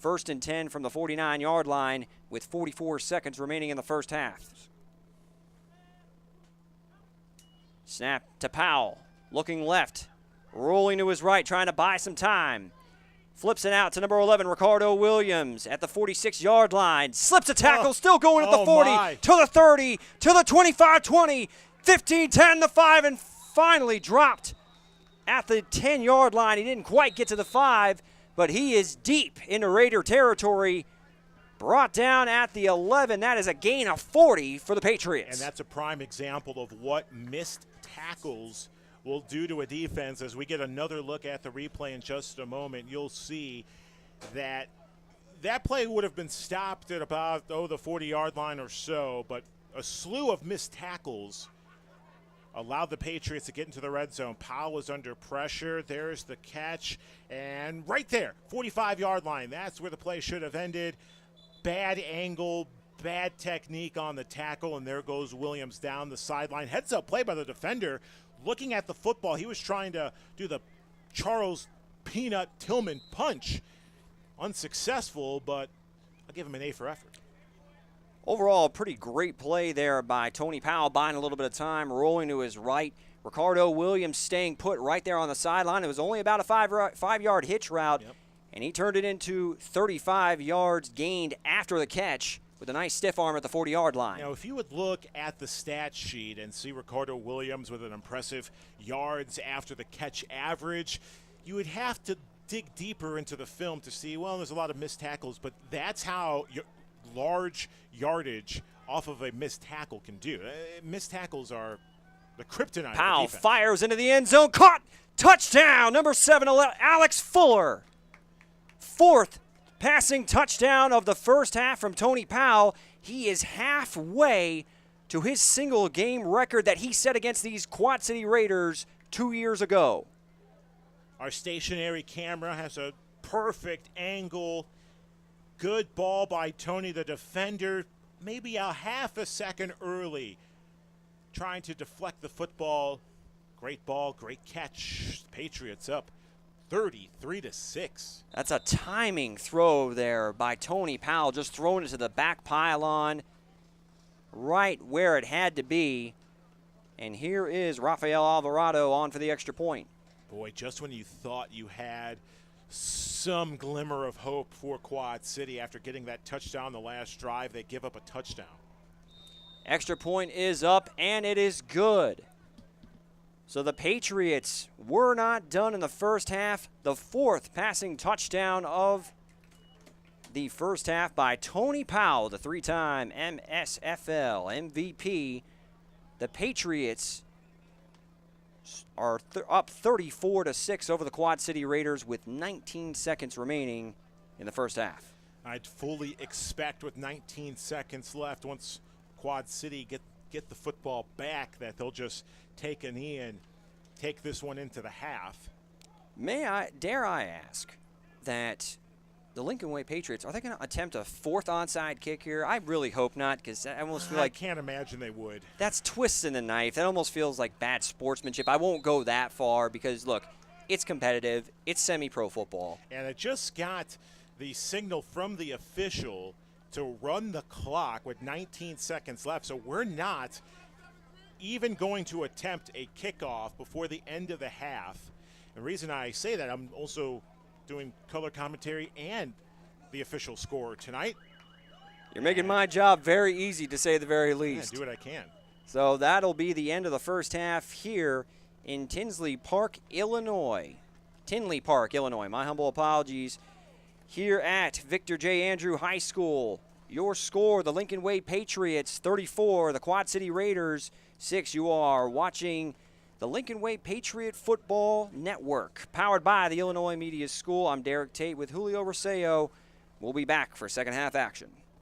1st and 10 from the 49-yard line with 44 seconds remaining in the first half. Snap to Powell, looking left, rolling to his right, trying to buy some time. Flips it out to number 11, Ricardo Williams at the 46-yard line. Slips a tackle, still going at the 40, to the 30, to the 25-20, 15-10, the 5, and finally dropped at the 10-yard line. He didn't quite get to the 5, but he is deep into Raider territory. Brought down at the 11. That is a gain of 40 for the Patriots. And that's a prime example of what missed tackles will do to a defense. As we get another look at the replay in just a moment, you'll see that play would have been stopped at about, the 40-yard line or so, but a slew of missed tackles allowed the Patriots to get into the red zone. Powell was under pressure. There's the catch. And right there, 45-yard line, that's where the play should have ended. Bad angle, bad technique on the tackle, and there goes Williams down the sideline. Heads-up play by the defender. Looking at the football, he was trying to do the Charles Peanut Tillman punch. Unsuccessful, but I'll give him an A for effort. Overall, a pretty great play there by Tony Powell, buying a little bit of time, rolling to his right. Ricardo Williams staying put right there on the sideline. It was only about a 5-yard hitch route. And he turned it into 35 yards gained after the catch with a nice stiff arm at the 40-yard line. Now, if you would look at the stat sheet and see Ricardo Williams with an impressive yards after the catch average, you would have to dig deeper into the film to see, well, there's a lot of missed tackles, but that's how large yardage off of a missed tackle can do. Missed tackles are the kryptonite. Powell fires into the end zone, caught, touchdown, number 7, Alex Fuller. 4th passing touchdown of the first half from Tony Powell. He is halfway to his single game record that he set against these Quad City Raiders 2 years ago. Our stationary camera has a perfect angle. Good ball by Tony, the defender, maybe a half a second early trying to deflect the football. Great ball, great catch. Patriots up 33-6. That's a timing throw there by Tony Powell, just throwing it to the back pylon, right where it had to be. And here is Rafael Alvarado on for the extra point. Boy, just when you thought you had some glimmer of hope for Quad City after getting that touchdown the last drive, they give up a touchdown. Extra point is up, and it is good. So the Patriots were not done in the first half. The fourth passing touchdown of the first half by Tony Powell, the three-time MSFL MVP. The Patriots are up 34-6 over the Quad City Raiders with 19 seconds remaining in the first half. I'd fully expect with 19 seconds left, once Quad City get the football back, that they'll just take a knee and take this one into the half. Dare I ask that the Lincoln Way Patriots, are they going to attempt a fourth onside kick here? I really hope not, because I almost feel like I can't imagine they would. That's twisting the knife. That almost feels like bad sportsmanship. I won't go that far because, look, it's competitive. It's semi-pro football. And it just got the signal from the official to run the clock with 19 seconds left. So we're not even going to attempt a kickoff before the end of the half. And the reason I say that, I'm also doing color commentary and the official score tonight. You're making my job very easy, to say the very least. Yeah, do what I can. So that'll be the end of the first half here in Tinley Park, Illinois. My humble apologies. Here at Victor J. Andrew High School, your score, the Lincoln Way Patriots 34, the Quad City Raiders 6. You are watching the Lincoln Way Patriot Football Network, powered by the Illinois Media School. I'm Derek Tate with Julio Rosseo. We'll be back for second half action.